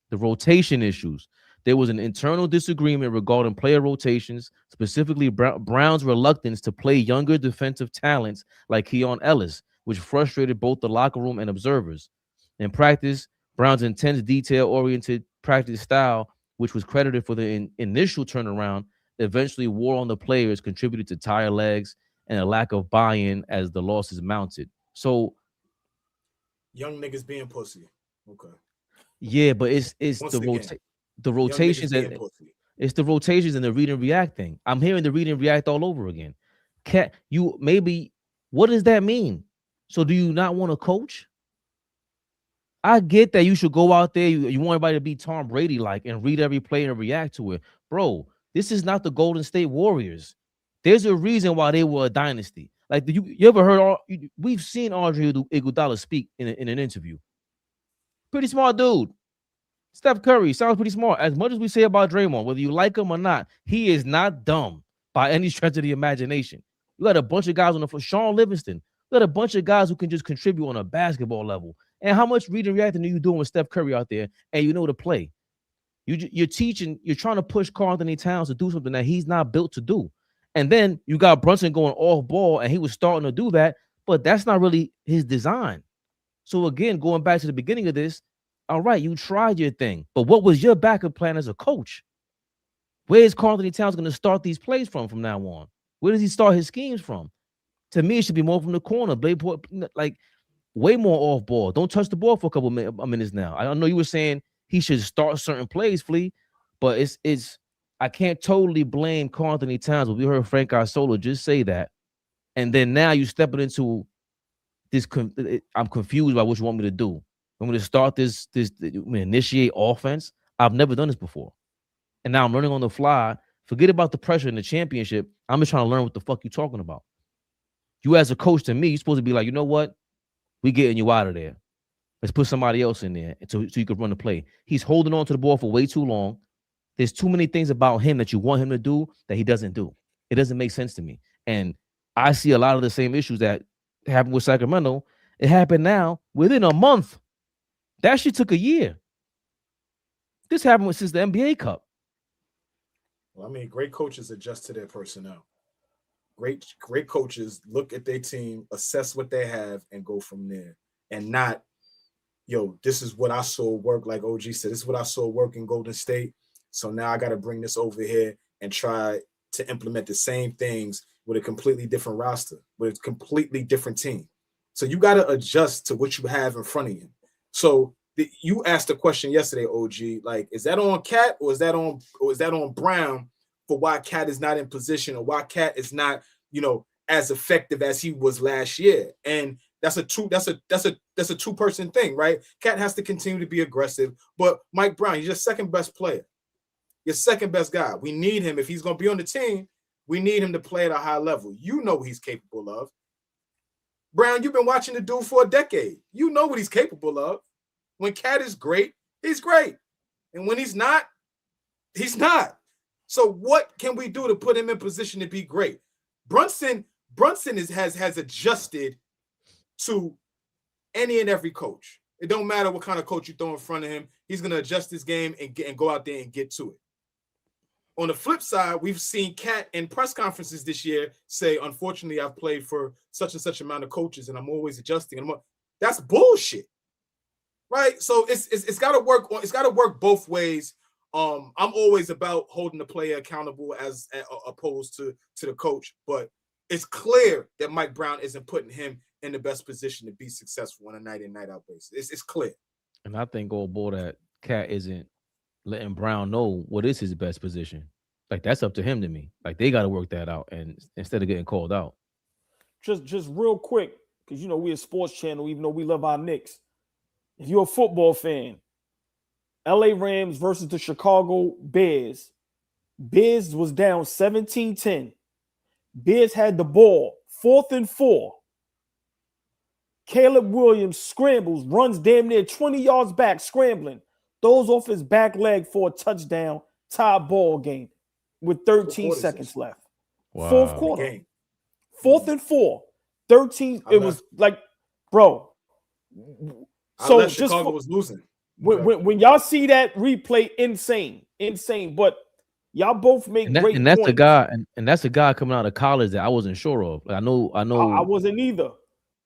The rotation issues. There was an internal disagreement regarding player rotations, specifically Brown's reluctance to play younger defensive talents like Keon Ellis, which frustrated both the locker room and observers. In practice, Brown's intense, detail-oriented practice style, which was credited for the initial turnaround, eventually wore on the players, contributed to tired legs, and a lack of buy-in as the losses mounted. So young niggas being pussy. Okay. yeah, but it's Once the again, the young rotations niggas being and pussy. it's the rotations and the read and react thing. I'm hearing the read and react all over again. Cat, you maybe what does that mean? So do you not want to coach? I get that you should go out there. You want everybody to be Tom Brady like and read every play and react to it. Bro, this is not the Golden State Warriors. There's a reason why they were a dynasty. Like, you ever heard? We've seen Andre Iguodala speak in an interview. Pretty smart dude. Steph Curry sounds pretty smart. As much as we say about Draymond, whether you like him or not, he is not dumb by any stretch of the imagination. You got a bunch of guys on the floor. Sean Livingston. You got a bunch of guys who can just contribute on a basketball level. And how much reading and reacting are you doing with Steph Curry out there? And you know to play. You're teaching. You're trying to push Karl Anthony Towns to do something that he's not built to do. And then you got Brunson going off ball, and he was starting to do that, but that's not really his design. So again, going back to the beginning of this, all right, you tried your thing, but what was your backup plan as a coach? Where is Karl Anthony Towns going to start these plays from now on? Where does he start his schemes from? To me, it should be more from the corner, like way more off ball. Don't touch the ball for a couple minutes now. I know you were saying he should start certain plays, Flea, but it's. I can't totally blame Karl Anthony Towns, but we heard Frank Isola just say that. And then now you stepping into this. I'm confused by what you want me to do. I'm going to start this initiate offense. I've never done this before. And now I'm learning on the fly. Forget about the pressure in the championship. I'm just trying to learn what the fuck you're talking about. You as a coach to me, you're supposed to be like, you know what? We getting you out of there. Let's put somebody else in there so you can run the play. He's holding on to the ball for way too long. There's too many things about him that you want him to do that he doesn't do. It doesn't make sense to me. And I see a lot of the same issues that happened with Sacramento. It happened now within a month. That shit took a year. This happened since the NBA Cup. Well, I mean, great coaches adjust to their personnel. Great coaches look at their team, assess what they have, and go from there. And not, this is what I saw work, like OG said, this is what I saw work in Golden State. So now I got to bring this over here and try to implement the same things with a completely different roster, with a completely different team. So you got to adjust to what you have in front of you. So you asked a question yesterday, OG, like, is that on Cat or is that on Brown for why Cat is not in position or why Cat is not, as effective as he was last year? And that's a two-person thing, right? Cat has to continue to be aggressive, but Mike Brown, he's your second best player. Your second best guy. We need him. If he's going to be on the team, we need him to play at a high level. You know what he's capable of. Brown, you've been watching the dude for a decade. You know what he's capable of. When Cat is great, he's great. And when he's not, he's not. So what can we do to put him in position to be great? Brunson has adjusted to any and every coach. It don't matter what kind of coach you throw in front of him. He's going to adjust his game and go out there and get to it. On the flip side, we've seen Cat in press conferences this year say, unfortunately, I've played for such and such amount of coaches and I'm always adjusting. That's bullshit, right? So it's got to work. It's got to work both ways. I'm always about holding the player accountable as opposed to the coach, but it's clear that Mike Brown isn't putting him in the best position to be successful on a night in, night out basis. It's clear. And I think that Cat isn't letting Brown know what is his best position. Like, that's up to him to me. Like, they got to work that out, and instead of getting called out. Just real quick, because we're a sports channel, even though we love our Knicks. If you're a football fan, LA Rams versus the Chicago Bears. Bears was down 17-10. Bears had the ball, 4th and 4. Caleb Williams scrambles, runs damn near 20 yards back, scrambling, throws off his back leg for a touchdown, tie ball game with 13 seconds left. Wow. Fourth quarter. 4th and 4. 13. It was like, bro. So Chicago was losing. When y'all see that replay, insane. But y'all both make great points. And that's the guy, and that's the guy coming out of college that I wasn't sure of. Like, I know. I wasn't either.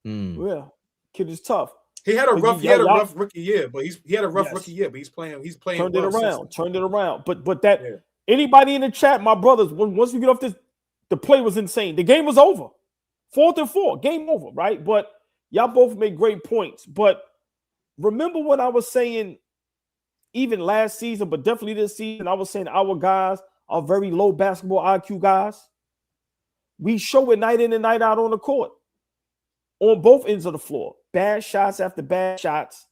Yeah, kid is tough. He had a rough rookie year, but he had a rough rookie year, but he's playing. Turned it around. But that anybody in the chat, my brothers, once we get off this, the play was insane. The game was over. 4th and 4, game over, right? But y'all both made great points. But remember what I was saying even last season, but definitely this season, I was saying our guys are very low basketball IQ guys. We show it night in and night out on the court, on both ends of the floor. Bad shots after bad shots.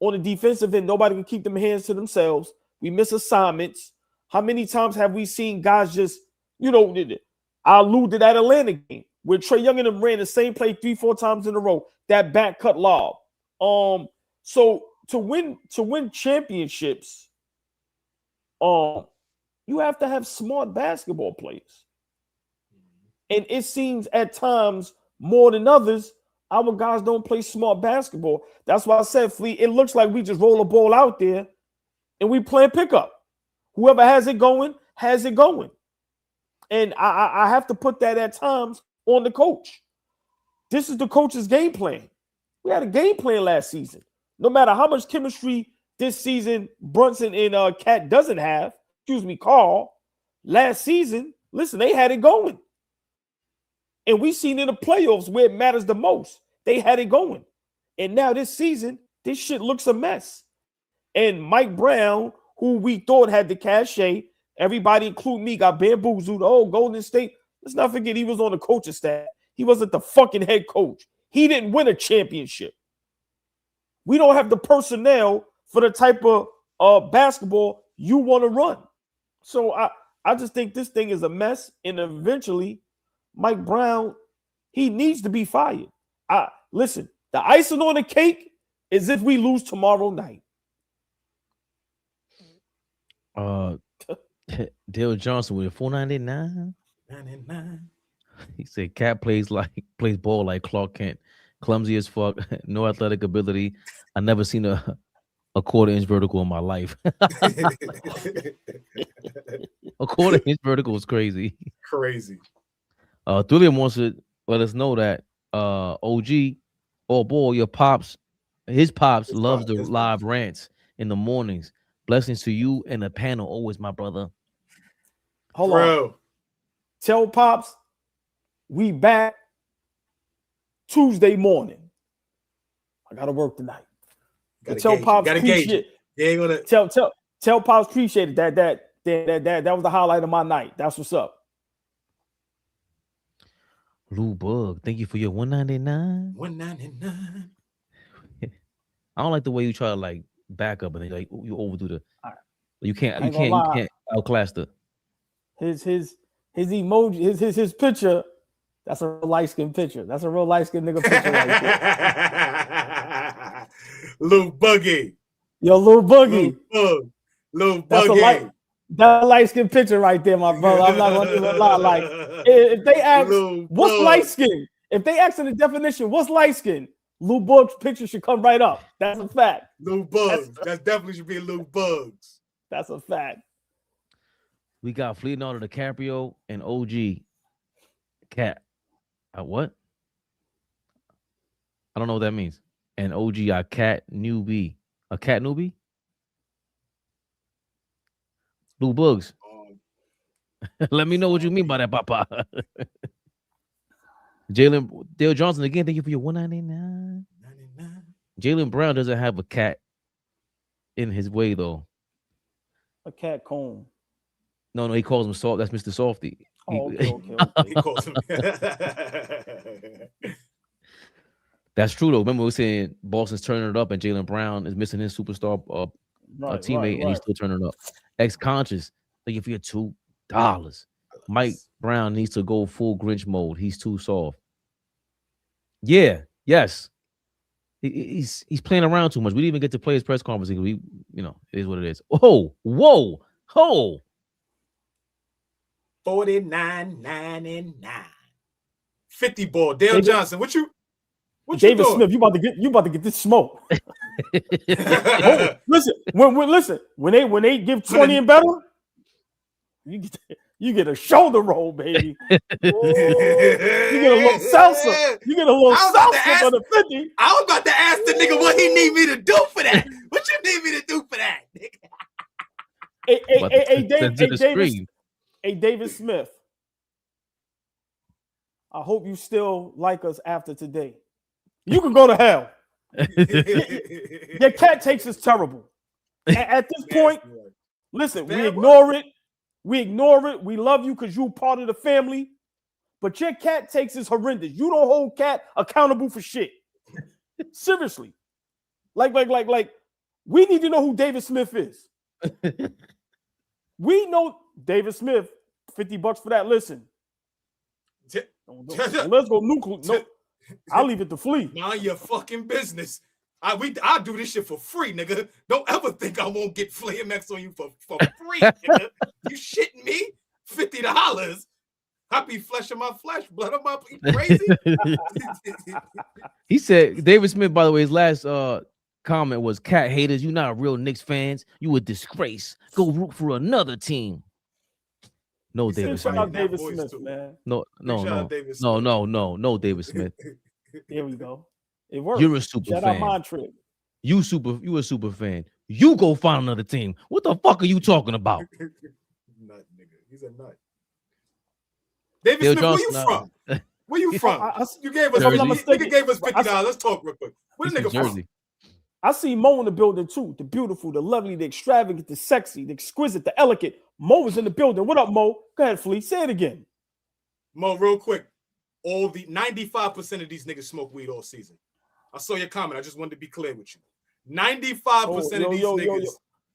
On the defensive end, nobody can keep them hands to themselves. We miss assignments. How many times have we seen guys just, I allude to that Atlanta game where Trae Young and them ran the same play 3-4 times in a row, that back cut lob. So to win championships, you have to have smart basketball players. And it seems at times more than others, our guys don't play smart basketball. That's why I said, Fleet, it looks like we just roll a ball out there and we play pickup. Whoever has it going, has it going. And I have to put that at times on the coach. This is the coach's game plan. We had a game plan last season. No matter how much chemistry this season Brunson and Cat doesn't have, Carl, last season, listen, they had it going. And we seen in the playoffs where it matters the most. They had it going. And now this season, this shit looks a mess. And Mike Brown, who we thought had the cachet, everybody, including me, got bamboozled. Oh, Golden State. Let's not forget he was on the coaching staff. He wasn't the fucking head coach. He didn't win a championship. We don't have the personnel for the type of basketball you want to run. So I just think this thing is a mess. And eventually, Mike Brown, he needs to be fired. Listen, the icing on the cake is if we lose tomorrow night. Dale Johnson with a 499. 99. He said Cat plays ball like Clark Kent. Clumsy as fuck, no athletic ability. I never seen a quarter-inch vertical in my life. A quarter-inch vertical is crazy. Crazy. Thulium wants to let us know that OG, AllBall, his pops loves the live rants in the mornings. Blessings to you and the panel, always, my brother. Hold on. Tell Pops we back Tuesday morning. I gotta work tonight. Tell Pops appreciate it. Tell Pops appreciate it. That was the highlight of my night. That's what's up. Lou Bug, thank you for your 199. 199. I don't like the way you try to like back up and then like you overdo the. Right. You can't outclass the. His emoji, his picture. That's a light skinned picture. That's a real light skinned nigga picture right there. Lou Buggy. Yo, Lou Boogie. Lou Buggy. That light skinned picture right there, my brother. I'm not gonna do a lot. Like if they ask what's light skin, if they ask in the definition, what's light skin? Lou Bug's picture should come right up. That's a fact. Lou Bugs. That definitely should be Lou Bugs. That's a fact. We got Leonardo DiCaprio and OG Cat. What? I don't know what that means. And OG a cat newbie. A cat newbie? Lou Bugs. Let me know what you mean by that, Papa. Dale Johnson, again, thank you for your 199. Jaylen Brown doesn't have a cat in his way, though. A cat comb. No, he calls him Soft. That's Mr. Softy. Okay. He calls him. That's true, though. Remember we were saying Boston's turning it up and Jaylen Brown is missing his superstar teammate and he's still turning it up. Ex-conscious, thank you for your $2. Mike Brown needs to go full Grinch mode. He's too soft. Yeah, yes. He's playing around too much. We didn't even get to play his press conference. It is what it is. Oh, whoa. 49.99. 50 ball. Dale Johnson. What you David doing? Smith, you about to get this smoke. Listen, when they give 20 and better, you get a shoulder roll, baby. Ooh, you get a little salsa. You get a little salsa for the 50. I was about to ask the nigga what he need me to do for that. What you need me to do for that, nigga? Hey, David Smith. I hope you still like us after today. You can go to hell. Your cat takes is terrible. At this point, listen, we ignore it. We ignore it. We love you because you're part of the family. But your cat takes is horrendous. You don't hold cat accountable for shit. Seriously. Like, we need to know who David Smith is. We know David Smith, $50 for that. Listen. Let's go nuclear. No, I'll leave it to Flea. Mind your fucking business. I do this shit for free, nigga. Don't ever think I won't get Flea MX on you for free, nigga. You shitting me? $50. I be flesh of my flesh, blood of my crazy. He said, David Smith, by the way, his last comment was, cat haters, you not real Knicks fans. You a disgrace. Go root for another team. No, David Smith. David Smith, man. No, David Smith. There we go. It worked. You're a super fan. You a super fan. You go find another team. What the fuck are you talking about? Nut, nigga. He's a nut. David Smith, where you from? Where you from? You gave us nigga gave us $50. Let's talk real quick. Where the nigga from? I see Mo in the building too. The beautiful, the lovely, the extravagant, the sexy, the exquisite, the elegant. Mo is in the building. What up, Mo? Go ahead, Flea. Say it again. Mo, real quick. All the 95% of these niggas smoke weed all season. I saw your comment. I just wanted to be clear with you. 95% of these niggas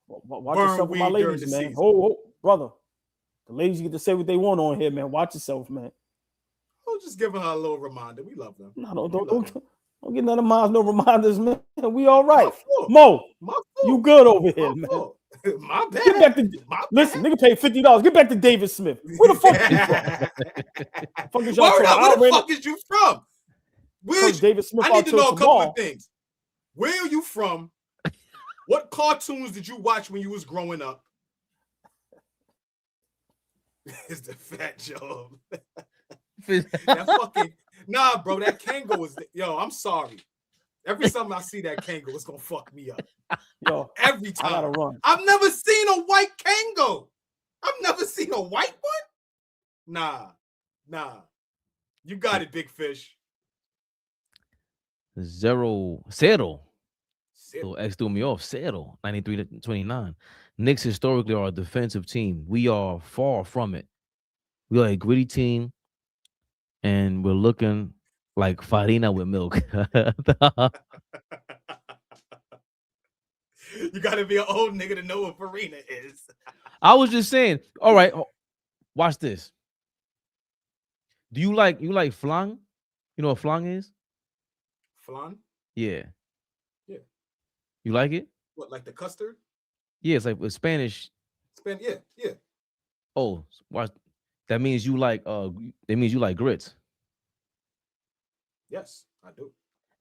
watch yourself with my ladies, man. Oh, brother. The ladies get to say what they want on here, man. Watch yourself, man. I'm just giving her a little reminder. We love them. No, don't get none of mine, no reminders, man. We all right. Mo, you good over here, man. My bad. Get back to listen, nigga paid $50. Get back to David Smith. Where the fuck you from? Where the fuck is you from? David Smith, I need to know a couple of things. Where are you from? What cartoons did you watch when you was growing up? It's the fat Joe. That fucking bro. That Kango is I'm sorry. Every time I see that Kango, it's gonna fuck me up. Yo, every time. I gotta run. I've never seen a white Kango. I've never seen a white one. Nah. You got it, Big Fish. Zero. So X threw me off. 93-29. Knicks historically are a defensive team. We are far from it. We are a gritty team, and we're looking like farina with milk. You got to be an old nigga to know what farina is. I was just saying. All right, watch this. Do you like flan? You know what flan is? Flan? Yeah. You like it? What, like the custard? Yeah, it's like with Spanish. Yeah. Oh, watch. That means you like grits. Yes, I do.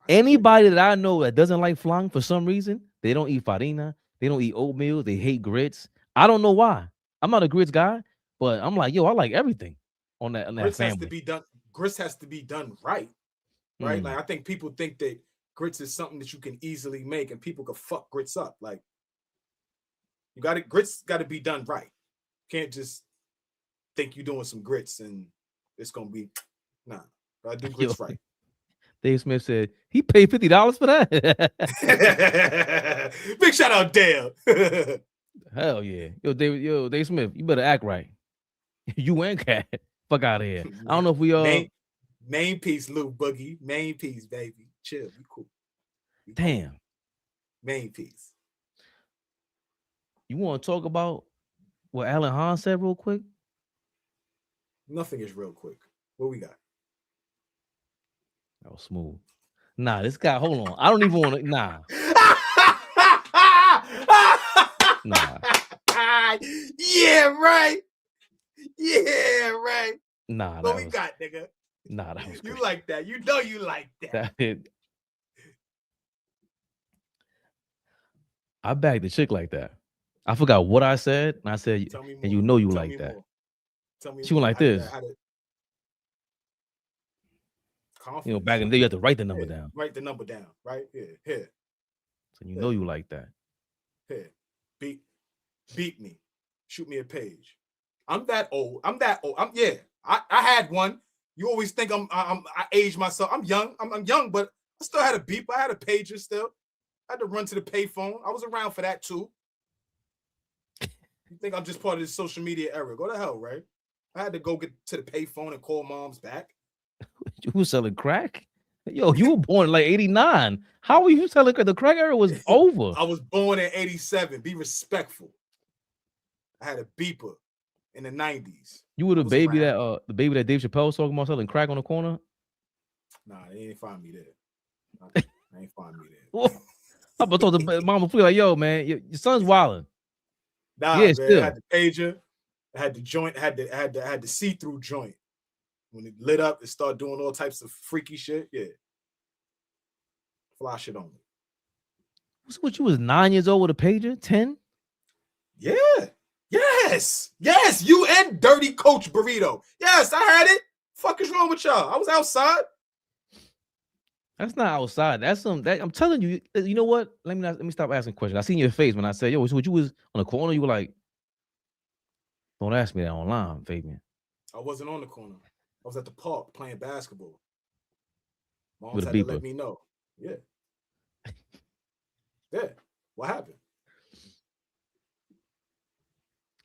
Anybody that I know that doesn't like flan for some reason, they don't eat farina, they don't eat oatmeal, they hate grits. I don't know why. I'm not a grits guy, but I'm like, I like everything on that grits family. Has to be done. Grits has to be done right. Right? Like I think people think that grits is something that you can easily make and people can fuck grits up. Like grits got to be done right. You can't just think you're doing some grits and it's gonna be I do grits right. Dave Smith said he paid $50 for that. Big shout out, Dale. Hell yeah. Dave Smith, you better act right. You and Cat. Fuck out of here. I don't know if we main piece, Lou Boogie. Main piece, baby. Chill. You cool. Damn. Main piece. You want to talk about what Allan Han said real quick? Nothing is real quick. What we got? Oh, smooth. Nah, this guy, hold on. I don't even want to. Nah. Yeah, right. Yeah, right. Nah. What we got, nigga? Nah, that was you great. like that. You know you like that. I bagged the chick like that. I forgot what I said, and I said, and you know you like that. She went like this. Back in the day, you had to write the number down. Write the number down, right? Here. So you know you like that. Here. Beat me. Shoot me a page. I'm that old. I had one. You always think I age myself. I'm young. I'm young, but I still had a beep. I had a pager still. I had to run to the payphone. I was around for that too. You think I'm just part of this social media era? Go to hell, right? I had to go get to the payphone and call moms back. You was selling crack? Yo, you were born in like 89. How were you selling crack? The crack era was over. I was born in 87. Be respectful. I had a beeper in the 90s. You were the baby that Dave Chappelle was talking about selling crack on the corner? Nah, they ain't find me there. They ain't find me there. I'm about to talk to Mama Flea like, yo, man, your son's wilding. Nah, yeah, man, still. I had the pager, I had the joint, had the see-through joint. When it lit up, it started doing all types of freaky shit. Yeah. Fly shit on me. What, you was 9 years old with a pager? 10? Yeah. Yes. You and Dirty Coach Burrito. Yes, I had it. Fuck is wrong with y'all? I was outside. That's not outside. That's I'm telling you. You know what? Let me stop asking questions. I seen your face when I said, "Yo, so what you was on the corner?" You were like, "Don't ask me that online, Fabian." I wasn't on the corner. I was at the park playing basketball. Mom With had a to beeper. let me know. Yeah. Yeah. What happened?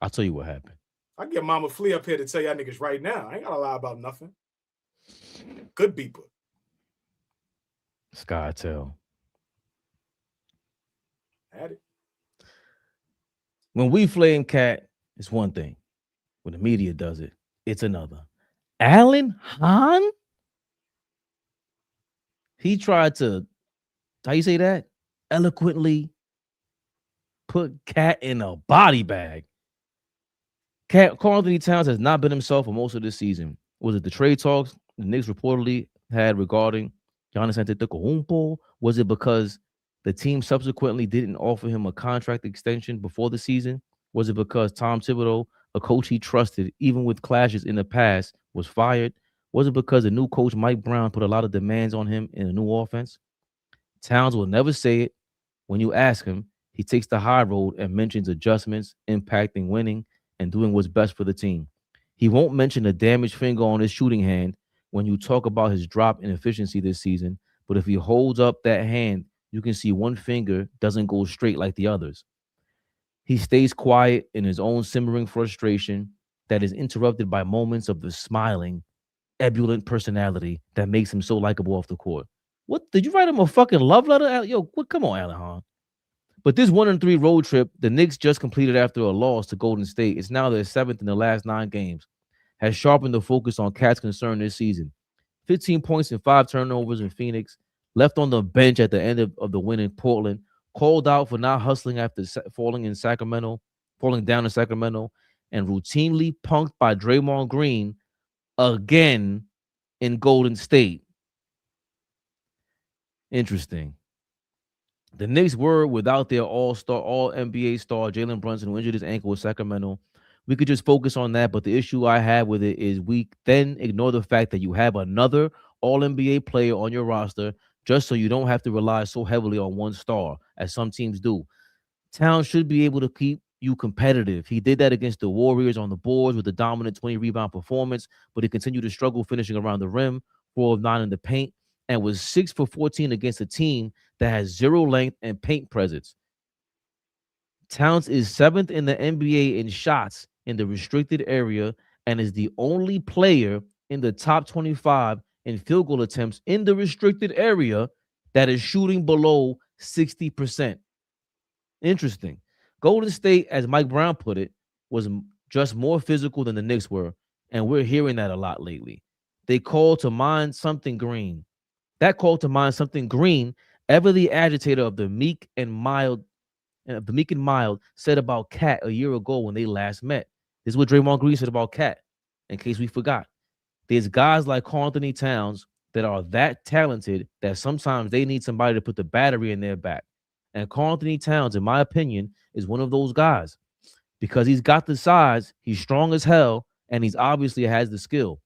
I'll tell you what happened. I get Mama Flea up here to tell y'all niggas right now. I ain't gotta lie about nothing. Good beeper. Sky tell. Had it. When we flame Cat, it's one thing. When the media does it, it's another. Allan Han? He tried to, how you say that? Eloquently put Cat in a body bag. Karl Anthony Towns has not been himself for most of this season. Was it the trade talks the Knicks reportedly had regarding Giannis Antetokounmpo? Was it because the team subsequently didn't offer him a contract extension before the season? Was it because Tom Thibodeau, a coach he trusted, even with clashes in the past, was fired? Was it because the new coach, Mike Brown, put a lot of demands on him in a new offense? Towns will never say it. When you ask him, he takes the high road and mentions adjustments, impacting winning, and doing what's best for the team. He won't mention a damaged finger on his shooting hand when you talk about his drop in efficiency this season, but if he holds up that hand, you can see one finger doesn't go straight like the others. He stays quiet in his own simmering frustration that is interrupted by moments of the smiling, ebullient personality that makes him so likable off the court. What, did you write him a fucking love letter? Yo, come on, Allan Han. But this 1-3 road trip the Knicks just completed after a loss to Golden State, it's now their 7th in the last 9 games, has sharpened the focus on Cat's concern this season. 15 points and 5 turnovers in Phoenix, left on the bench at the end of the win in Portland, called out for not hustling after falling down in Sacramento, and routinely punked by Draymond Green again in Golden State. Interesting. The Knicks were without their all-star, all-NBA star, Jalen Brunson, who injured his ankle with Sacramento. We could just focus on that, but the issue I have with it is we then ignore the fact that you have another all-NBA player on your roster just so you don't have to rely so heavily on one star, as some teams do. Towns should be able to keep you competitive. He did that against the Warriors on the boards with a dominant 20-rebound performance, but he continued to struggle finishing around the rim, 4 of 9 in the paint, and was 6 for 14 against a team that has 0 length and paint presence. Towns is 7th in the NBA in shots in the restricted area and is the only player in the top 25 in field goal attempts in the restricted area that is shooting below 60%. Interesting. Golden State, as Mike Brown put it, was just more physical than the Knicks were, and we're hearing that a lot lately. They called to mind something green. That called to mind something green, ever the agitator of the meek and mild, said about Cat a year ago when they last met. This is what Draymond Green said about Cat, in case we forgot. There's guys like Karl Anthony Towns that are that talented that sometimes they need somebody to put the battery in their back. And Karl Anthony Towns, in my opinion, is one of those guys because he's got the size, he's strong as hell, and he's obviously has the skill.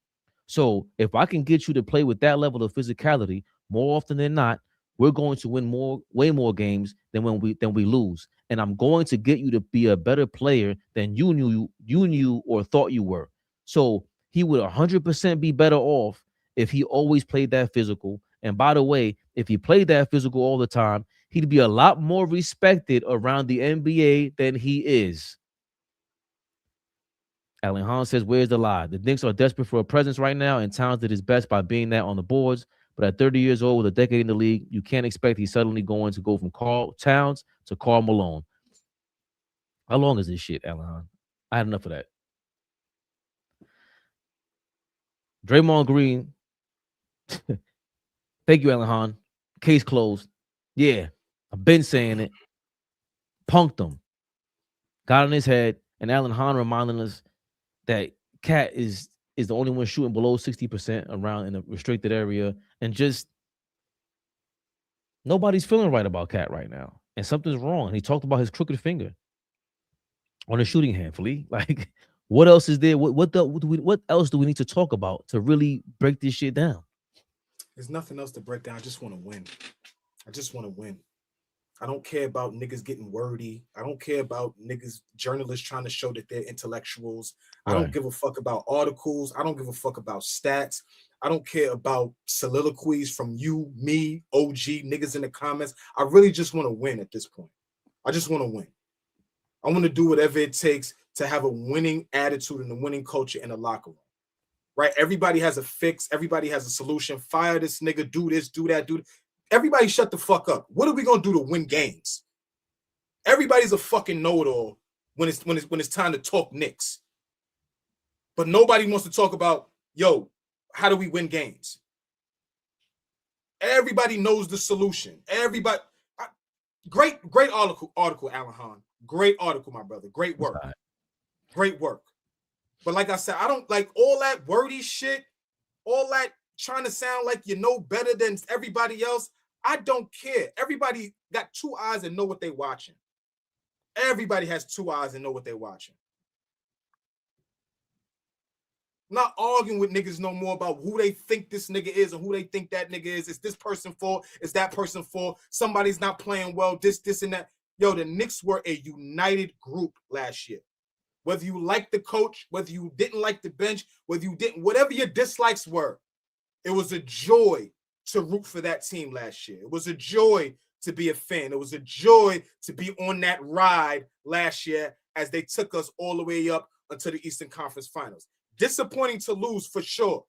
So if I can get you to play with that level of physicality, more often than not, we're going to win way more games than we lose. And I'm going to get you to be a better player than you knew or thought you were. So he would 100% be better off if he always played that physical. And by the way, if he played that physical all the time, he'd be a lot more respected around the NBA than he is. Allan Han says, where's the lie? The Knicks are desperate for a presence right now, and Towns did his best by being that on the boards. But at 30 years old with a decade in the league, you can't expect he's suddenly going to go from Carl Towns to Karl Malone. How long is this shit, Allan Han? I had enough of that. Draymond Green. Thank you, Allan Han. Case closed. Yeah, I've been saying it. Punked him. Got in his head. And Allan Han reminding us that Cat is the only one shooting below 60% around in a restricted area. And just nobody's feeling right about Cat right now. And something's wrong. And he talked about his crooked finger on the shooting hand, Flea. Like, what else is there? What else do we need to talk about to really break this shit down? There's nothing else to break down. I just want to win. I just want to win. I don't care about niggas getting wordy. I don't care about niggas, journalists trying to show that they're intellectuals. Right. I don't give a fuck about articles. I don't give a fuck about stats. I don't care about soliloquies from you, me, OG, niggas in the comments. I really just want to win at this point. I just want to win. I want to do whatever it takes to have a winning attitude and a winning culture in the locker room. Right? Everybody has a fix. Everybody has a solution. Fire this nigga, do this, do that, do that. Everybody shut the fuck up. What are we gonna do to win games? Everybody's a fucking know-it-all when it's time to talk Knicks. But nobody wants to talk about, yo, how do we win games? Everybody knows the solution. Everybody, great article, Allan Han. Great article, my brother. Great work. Great work. But like I said, I don't like all that wordy shit, all that trying to sound like you know better than everybody else. I don't care. Everybody got two eyes and know what they're watching. Everybody has two eyes and know what they're watching. I'm not arguing with niggas no more about who they think this nigga is and who they think that nigga is. Is this person for? Is that person for? Somebody's not playing well, this, and that. Yo, the Knicks were a united group last year. Whether you liked the coach, whether you didn't like the bench, whether you didn't, whatever your dislikes were, it was a joy to root for that team last year. It was a joy to be a fan. It was a joy to be on that ride last year as they took us all the way up until the Eastern Conference Finals. Disappointing to lose for sure.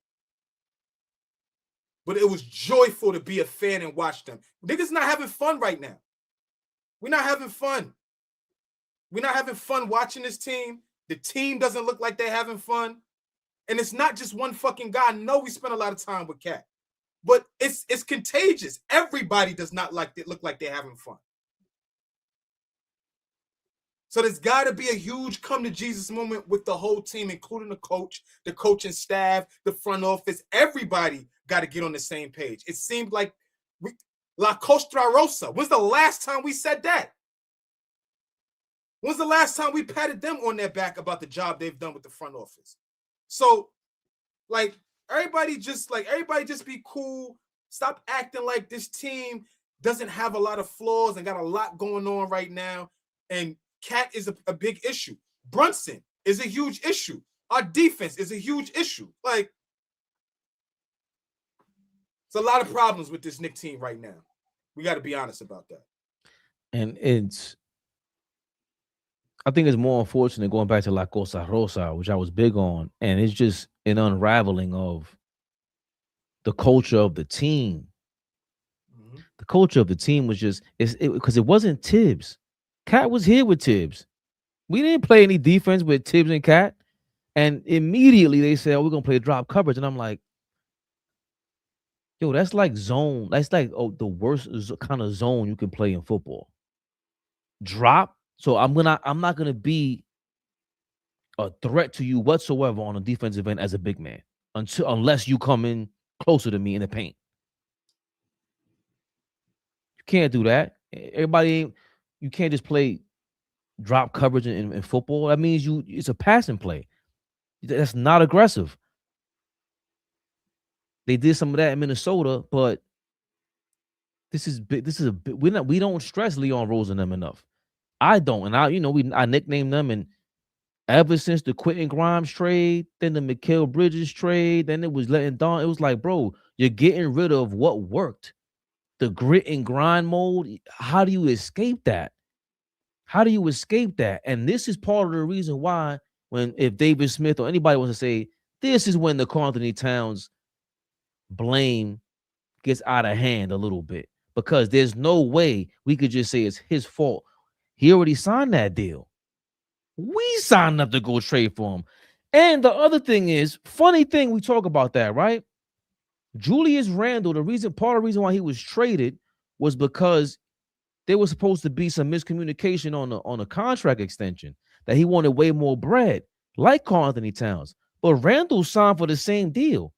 But it was joyful to be a fan and watch them. Niggas not having fun right now. We're not having fun. We're not having fun watching this team. The team doesn't look like they're having fun. And it's not just one fucking guy. I know we spent a lot of time with Cat. But it's contagious. Everybody does not look like they're having fun. So there's got to be a huge come to Jesus moment with the whole team, including the coach, the coaching staff, the front office. Everybody got to get on the same page. It seemed like La Costa Rosa. When's the last time we said that? When's the last time we patted them on their back about the job they've done with the front office? So, like, everybody just be cool. Stop acting like this team doesn't have a lot of flaws and got a lot going on right now. And Cat is a big issue. Brunson is a huge issue. Our defense is a huge issue. Like, it's a lot of problems with this Knicks team right now. We got to be honest about that. And I think it's more unfortunate going back to La Cosa Rosa, which I was big on. And it's just an unraveling of the culture of the team. Mm-hmm. The culture of the team was just, because it wasn't Tibbs. Cat was here with Tibbs. We didn't play any defense with Tibbs and Cat. And immediately they said, oh, we're going to play drop coverage. And I'm like, yo, that's like zone. That's like the worst kind of zone you can play in football. Drop. So I'm not gonna be a threat to you whatsoever on a defensive end as a big man unless you come in closer to me in the paint. You can't do that. You can't just play drop coverage in football. That means it's a passing play. That's not aggressive. They did some of that in Minnesota, but this is we don't stress Leon Rose and them enough. I don't, and I nicknamed them, and Ever since the Quentin Grimes trade, then the Mikal Bridges trade, then it was letting Don. It was like, bro, you're getting rid of what worked. The grit and grind mode. How do you escape that? How do you escape that? And this is part of the reason why, if David Smith or anybody wants to say, this is when the Karl Anthony Towns blame gets out of hand a little bit, because there's no way we could just say it's his fault. He already signed that deal. We signed up to go trade for him. And the other thing is, funny thing, we talk about that, right? Julius Randle, part of the reason why he was traded was because there was supposed to be some miscommunication on a contract extension, that he wanted way more bread, like Karl Anthony Towns. But Randle signed for the same deal.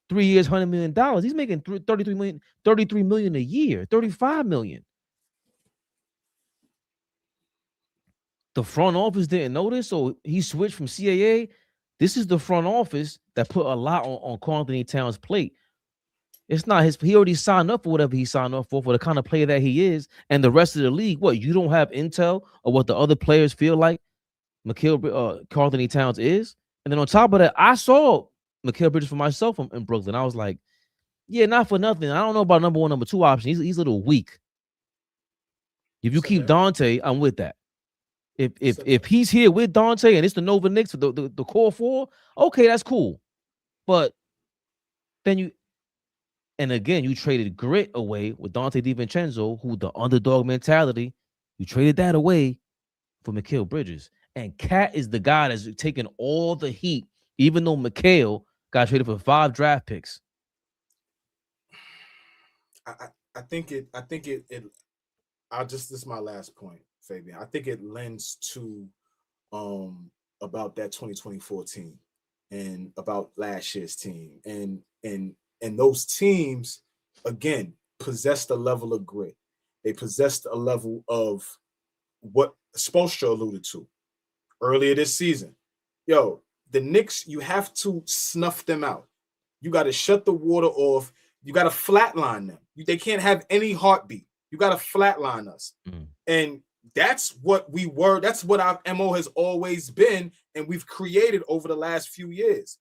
3 years, $100 million. He's making $33 million a year, $35 million. The front office didn't notice, so he switched from CAA. This is the front office that put a lot on Karl Anthony Towns' plate. It's not his. He already signed up for whatever he signed up for the kind of player that he is. And the rest of the league, what, you don't have intel or what the other players feel like Karl Anthony Towns is? And then on top of that, I saw Mikal Bridges for myself in Brooklyn. I was like, yeah, not for nothing. I don't know about number one, number two option. He's a little weak. If you keep Dante, I'm with that. If he's here with Dante and it's the Nova Knicks, the core four, okay, that's cool. But then you traded grit away with Dante DiVincenzo, who the underdog mentality, you traded that away for Mikal Bridges. And Cat is the guy that's taking all the heat, even though Mikal got traded for 5 draft picks. I think it this is my last point, Fabian. I think it lends to about that 2024 team and about last year's team. And those teams, again, possessed a level of grit. They possessed a level of what Spoelstra alluded to earlier this season. Yo, the Knicks, you have to snuff them out. You got to shut the water off. You got to flatline them. They can't have any heartbeat. You got to flatline us. And that's what we were. That's what our MO has always been, and we've created over the last few years.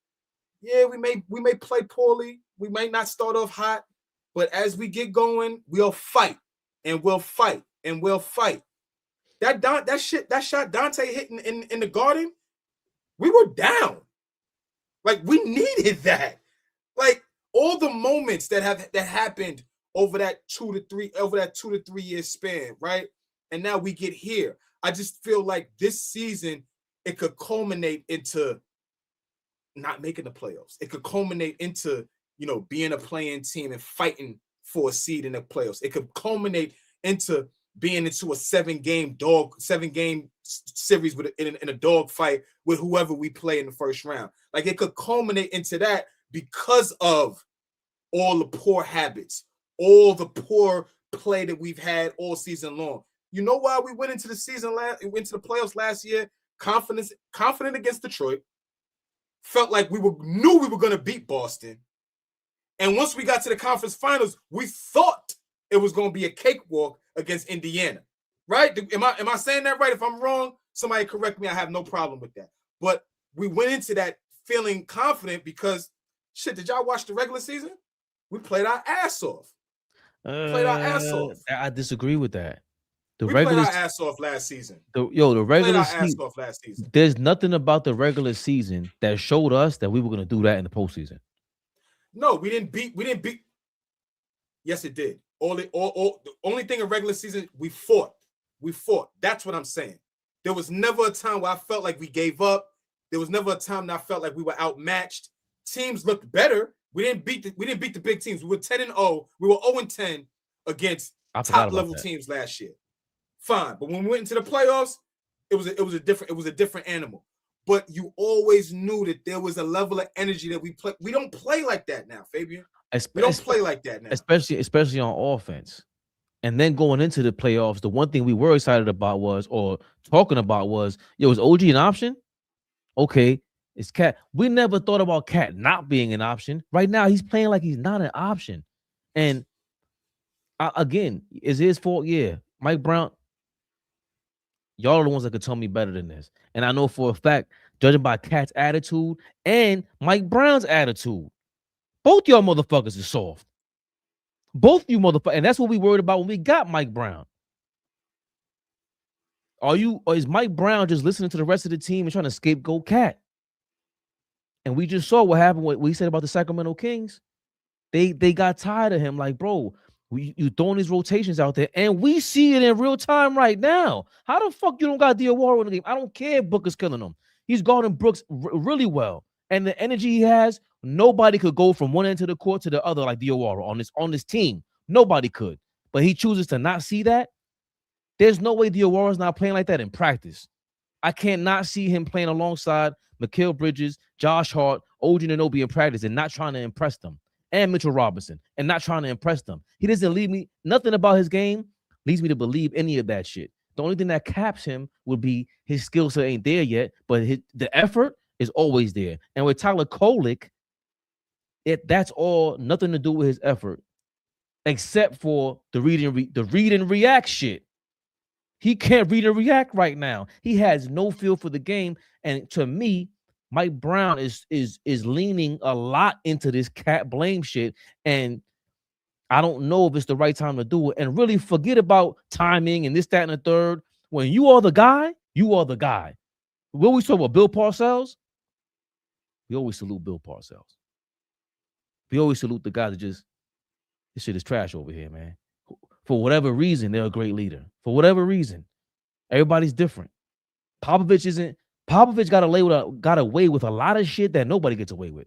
Yeah, we may play poorly. We might not start off hot, but as we get going, we'll fight and we'll fight and we'll fight. That shot Dante hitting in the Garden, we were down. Like, we needed that. Like, all the moments that happened over that 2 to 3 year span, right? And now we get here. I just feel like this season it could culminate into not making the playoffs. It could culminate into, being a play-in team and fighting for a seed in the playoffs. It could culminate into being into a 7-game series in a dog fight with whoever we play in the first round. Like, it could culminate into that because of all the poor habits, all the poor play that we've had all season long. You know why we went into the playoffs last year? Confident against Detroit. Felt like knew we were going to beat Boston. And once we got to the conference finals, we thought it was going to be a cakewalk against Indiana. Right? Am I saying that right? If I'm wrong, somebody correct me. I have no problem with that. But we went into that feeling confident because, did y'all watch the regular season? We played our ass off. I disagree with that. We played our ass off last season. The regular season. There's nothing about the regular season that showed us that we were going to do that in the postseason. No, we didn't beat. Yes, it did. The only thing in regular season, we fought. That's what I'm saying. There was never a time where I felt like we gave up. There was never a time that I felt like we were outmatched. Teams looked better. We didn't beat the big teams. We were 10-0. We were 0-10 against top level teams last year. Fine, but when we went into the playoffs, it was a different animal. But you always knew that there was a level of energy that we play. We don't play like that now, Fabian. We don't play like that now, especially on offense. And then going into the playoffs, the one thing we were excited about was is OG an option? Okay, it's Cat. We never thought about Cat not being an option. Right now, he's playing like he's not an option. And again, is his fault? Yeah, Mike Brown. Y'all are the ones that could tell me better than this. And I know for a fact, judging by Cat's attitude and Mike Brown's attitude, both y'all motherfuckers is soft. Both you motherfuckers. And that's what we worried about when we got Mike Brown. Or is Mike Brown just listening to the rest of the team and trying to scapegoat Cat? And we just saw what happened, what we said about the Sacramento Kings. They got tired of him. Like, bro, you throwing these rotations out there, and we see it in real time right now. How the fuck you don't got Diawara in the game? I don't care if Booker's killing him. He's guarding Brooks really well. And the energy he has, nobody could go from one end of the court to the other like Diawara on this team. Nobody could. But he chooses to not see that. There's no way Diawara's not playing like that in practice. I cannot see him playing alongside Mikal Bridges, Josh Hart, OG Anunoby in practice and not trying to impress them. And Mitchell Robinson and not trying to impress them. He doesn't leave me, nothing about his game leads me to believe any of that shit. The only thing that caps him would be his skill set ain't there yet, but the effort is always there. And with Tyler Kolek, that's all nothing to do with his effort, except for the read and react shit. He can't read and react right now. He has no feel for the game. And to me, Mike Brown is leaning a lot into this Cat blame shit. And I don't know if it's the right time to do it. And really forget about timing and this, that, and the third. When you are the guy, you are the guy. When we talk about Bill Parcells, we always salute Bill Parcells. We always salute the guy that just, this shit is trash over here, man. For whatever reason, they're a great leader. For whatever reason, everybody's different. Popovich got away with a lot of shit that nobody gets away with.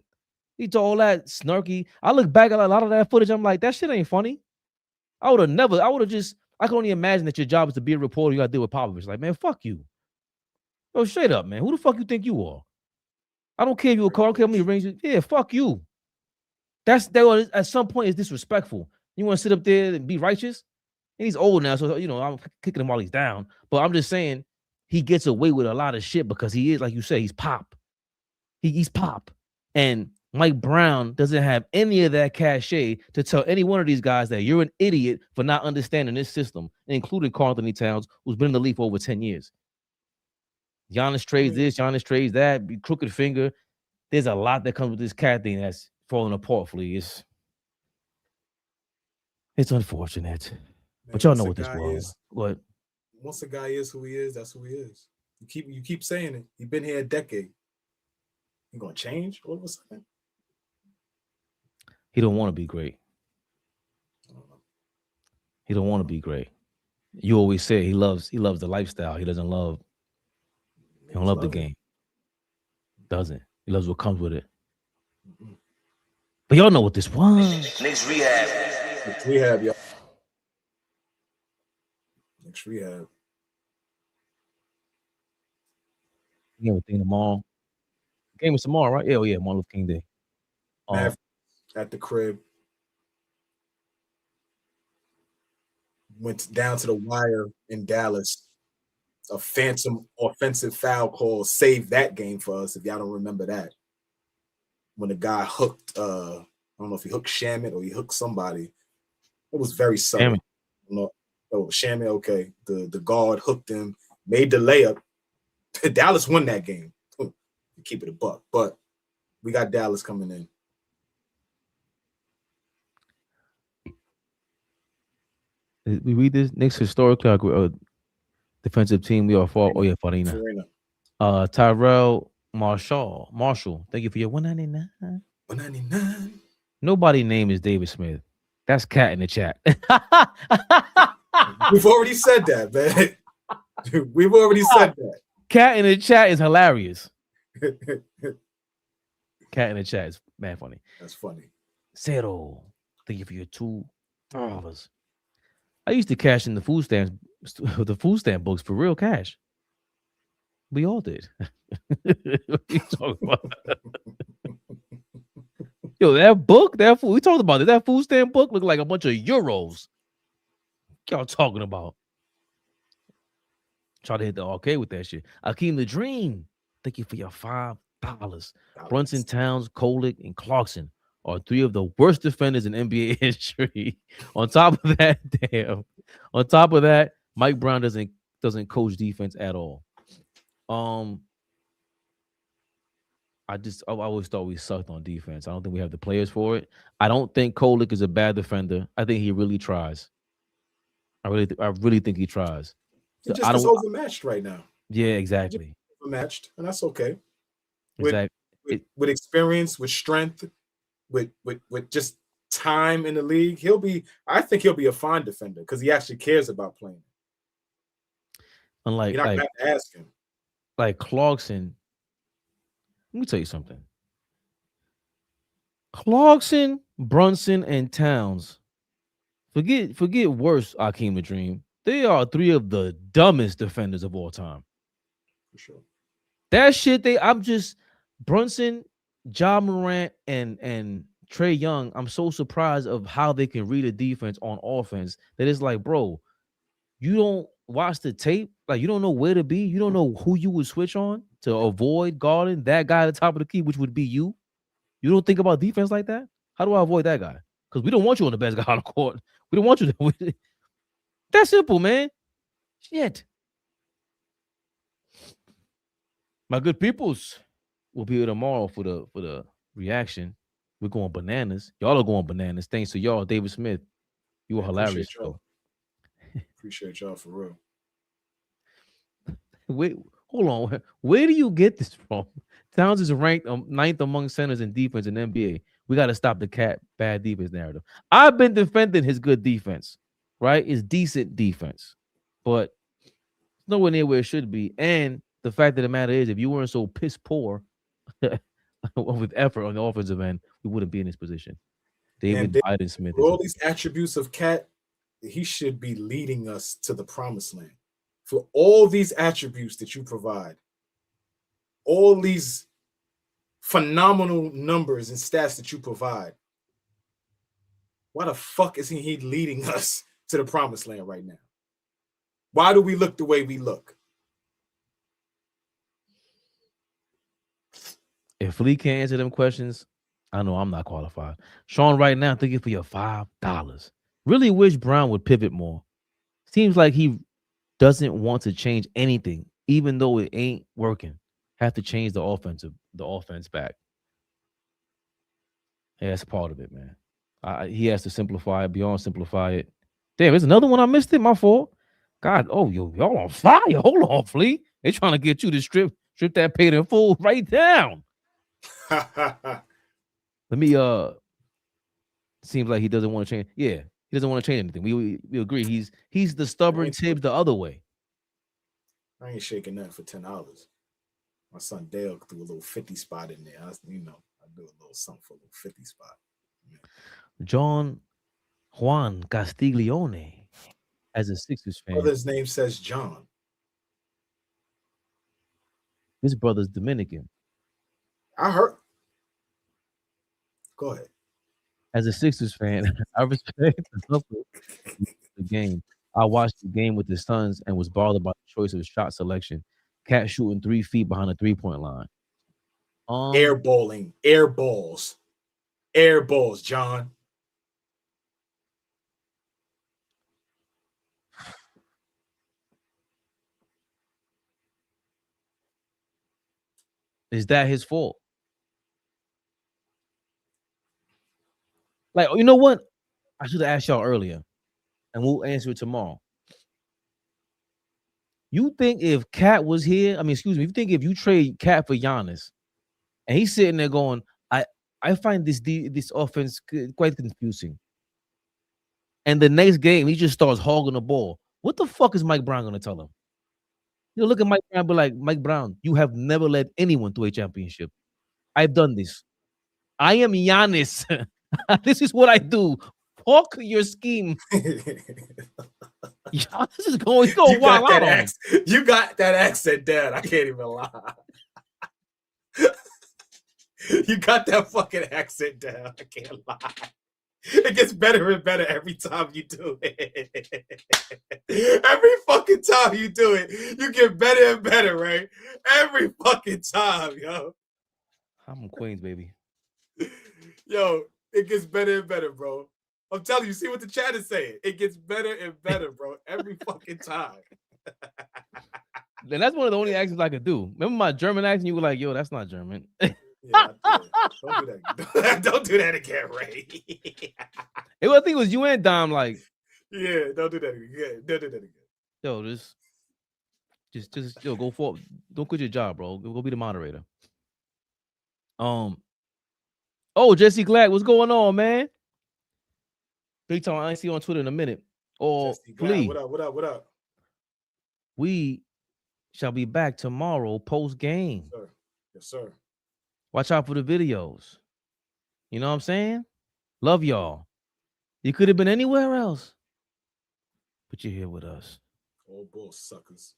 He told all that snarky. I look back at a lot of that footage. I'm like, that shit ain't funny. I can only imagine that your job is to be a reporter. You got to deal with Popovich. Like, man, fuck you. Yo, straight up, man. Who the fuck you think you are? I don't care if you're a car. I don't care how many rings. Yeah, fuck you. That at some point is disrespectful. You want to sit up there and be righteous? And he's old now, so I'm kicking him while he's down. But I'm just saying he gets away with a lot of shit because he is, like you say, he's pop. He's pop. And Mike Brown doesn't have any of that cachet to tell any one of these guys that you're an idiot for not understanding this system, including Karl Anthony Towns, who's been in the league for over 10 years. Giannis trades this, Giannis trades that, crooked finger. There's a lot that comes with this Cat thing that's falling apart, Flea. It's unfortunate. Man, but y'all know what this was. What? Once a guy is who he is, that's who he is. You keep saying it. You've been here a decade. You gonna change all of a sudden? He don't want to be great. He don't want to be great. You always say he loves the lifestyle. He don't love the game. Doesn't. He loves what comes with it. But y'all know what this was. Knicks Rehab. Knicks Rehab, y'all. Knicks Rehab. You have a thing tomorrow. Game is tomorrow, right? Yeah, Martin Luther King Day. At the crib. Went down to the wire in Dallas. A phantom offensive foul call saved that game for us, if y'all don't remember that. When the guy hooked, I don't know if he hooked Shamit or he hooked somebody. It was very subtle. No, Shamit, okay. The guard hooked him, made the layup. Dallas won that game. Keep it a buck, but we got Dallas coming in. We read this Knicks historically defensive team. We are for. Oh yeah, Farina. Tyrell Marshall. Thank you for your 199. 199. Nobody name is David Smith. That's Cat in the chat. We've already said that, man. We've already said that. Cat in the chat is hilarious. Cat in the chat is man funny. That's funny. Zero. Thank you for your $2. I used to cash in the food stamp books for real cash. We all did. What are you talking about? Yo, that book, we talked about it. That food stamp book looked like a bunch of euros. What y'all talking about? Try to hit the arcade with that shit. Akeem the Dream. Thank you for your $5. Brunson, Towns, Kolek, and Clarkson are 3 of the worst defenders in NBA history. On top of that, Mike Brown doesn't doesn't coach defense at all. I always thought we sucked on defense. I don't think we have the players for it. I don't think Kolek is a bad defender. I think he really tries. I really think he tries. He So just is overmatched right now. Yeah, exactly. Overmatched, and that's okay. Exactly. With experience, with strength, with just time in the league, I think he'll be a fine defender because he actually cares about playing. Unlike you're not gonna have to ask him. Like Clarkson. Let me tell you something. Clarkson, Brunson, and Towns. Forget worse, Akeem the Dream. They are three of the dumbest defenders of all time. For sure. That shit, Brunson, Ja Morant, and Trae Young, I'm so surprised of how they can read a defense on offense that it's like, bro, you don't watch the tape. Like, you don't know where to be. You don't know who you would switch on to avoid guarding that guy at the top of the key, which would be you. You don't think about defense like that? How do I avoid that guy? Because we don't want you on the best guy on the court. We don't want you to. That's simple, man. Shit. My good peoples will be here tomorrow for the reaction. We're going bananas. Y'all are going bananas. Thanks to y'all, David Smith. You were hilarious. Appreciate y'all for real. Wait, hold on. Where do you get this from? Towns is ranked 9th among centers in defense in NBA. We got to stop the cat bad defense narrative. I've been defending his good defense, right? It's decent defense, but nowhere near where it should be. And the fact of the matter is, if you weren't so piss poor with effort on the offensive end, we wouldn't be in this position. David Biden Smith. All these attributes of Cat, he should be leading us to the promised land. For all these attributes that you provide, all these phenomenal numbers and stats that you provide, why the fuck isn't he leading us to the promised land right now? Why do we look the way we look? If Lee can't answer them questions, I know I'm not qualified. Sean, right now, thank you for your $5. Really wish Brown would pivot more. Seems like he doesn't want to change anything, even though it ain't working. Have to change the offense back. Yeah, that's part of it, man. He has to simplify it, beyond simplify it. Damn, there's another one I missed it. My fault. God, y'all on fire. Hold on, Flea. They trying to get you to strip that paid in full right down. Let me seems like he doesn't want to change. Yeah, he doesn't want to change anything. We agree. He's the stubborn Tibbs the other way. I ain't shaking that for $10. My son Dale threw a little 50 spot in there. I do a little something for a little 50 spot. Yeah. John Juan Castiglione, as a Sixers fan. Brother's name says John. His brother's Dominican. I heard. Go ahead. As a Sixers fan, I respect the game. I watched the game with his sons and was bothered by the choice of shot selection. Cat shooting 3 feet behind the 3-point line. Air balls, John. Is that his fault? Like, you know what? I should have asked y'all earlier, and we'll answer it tomorrow. You think if Cat was here, excuse me, you think if you trade Cat for Giannis, and he's sitting there going, I find this offense quite confusing. And the next game, he just starts hogging the ball. What the fuck is Mike Brown going to tell him? Look at Mike Brown, be like, Mike Brown, you have never led anyone to a championship. I've done this. I am Giannis. This is what I do. Fuck your scheme. Giannis is going wild out on him. You got that accent down. I can't even lie. You got that fucking accent down. I can't lie. It gets better and better every time you do it. Every fucking time you do it, you get better and better, right? Every fucking time, yo. I'm in Queens, baby. Yo, it gets better and better, bro. I'm telling you, see what the chat is saying. It gets better and better, bro. Every fucking time. Then that's one of the only accents I could do. Remember my German accent? You were like, yo, that's not German. Yeah, don't do that. Don't do that again, Ray. I think it was you and Dom. Like, yeah, don't do that again. Don't do that again. Yo, just yo, go for. Don't quit your job, bro. Go be the moderator. Oh, Jesse Glad, what's going on, man? Big time. I ain't see you on Twitter in a minute. Oh, please. What up? We shall be back tomorrow post game. Yes, sir. Watch out for the videos. You know what I'm saying? Love y'all. You could have been anywhere else, but you're here with us. AllBall suckers.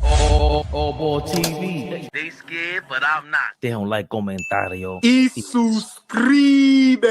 AllBall TV. They scared, but I'm not. They don't like comentario. Y suscribe.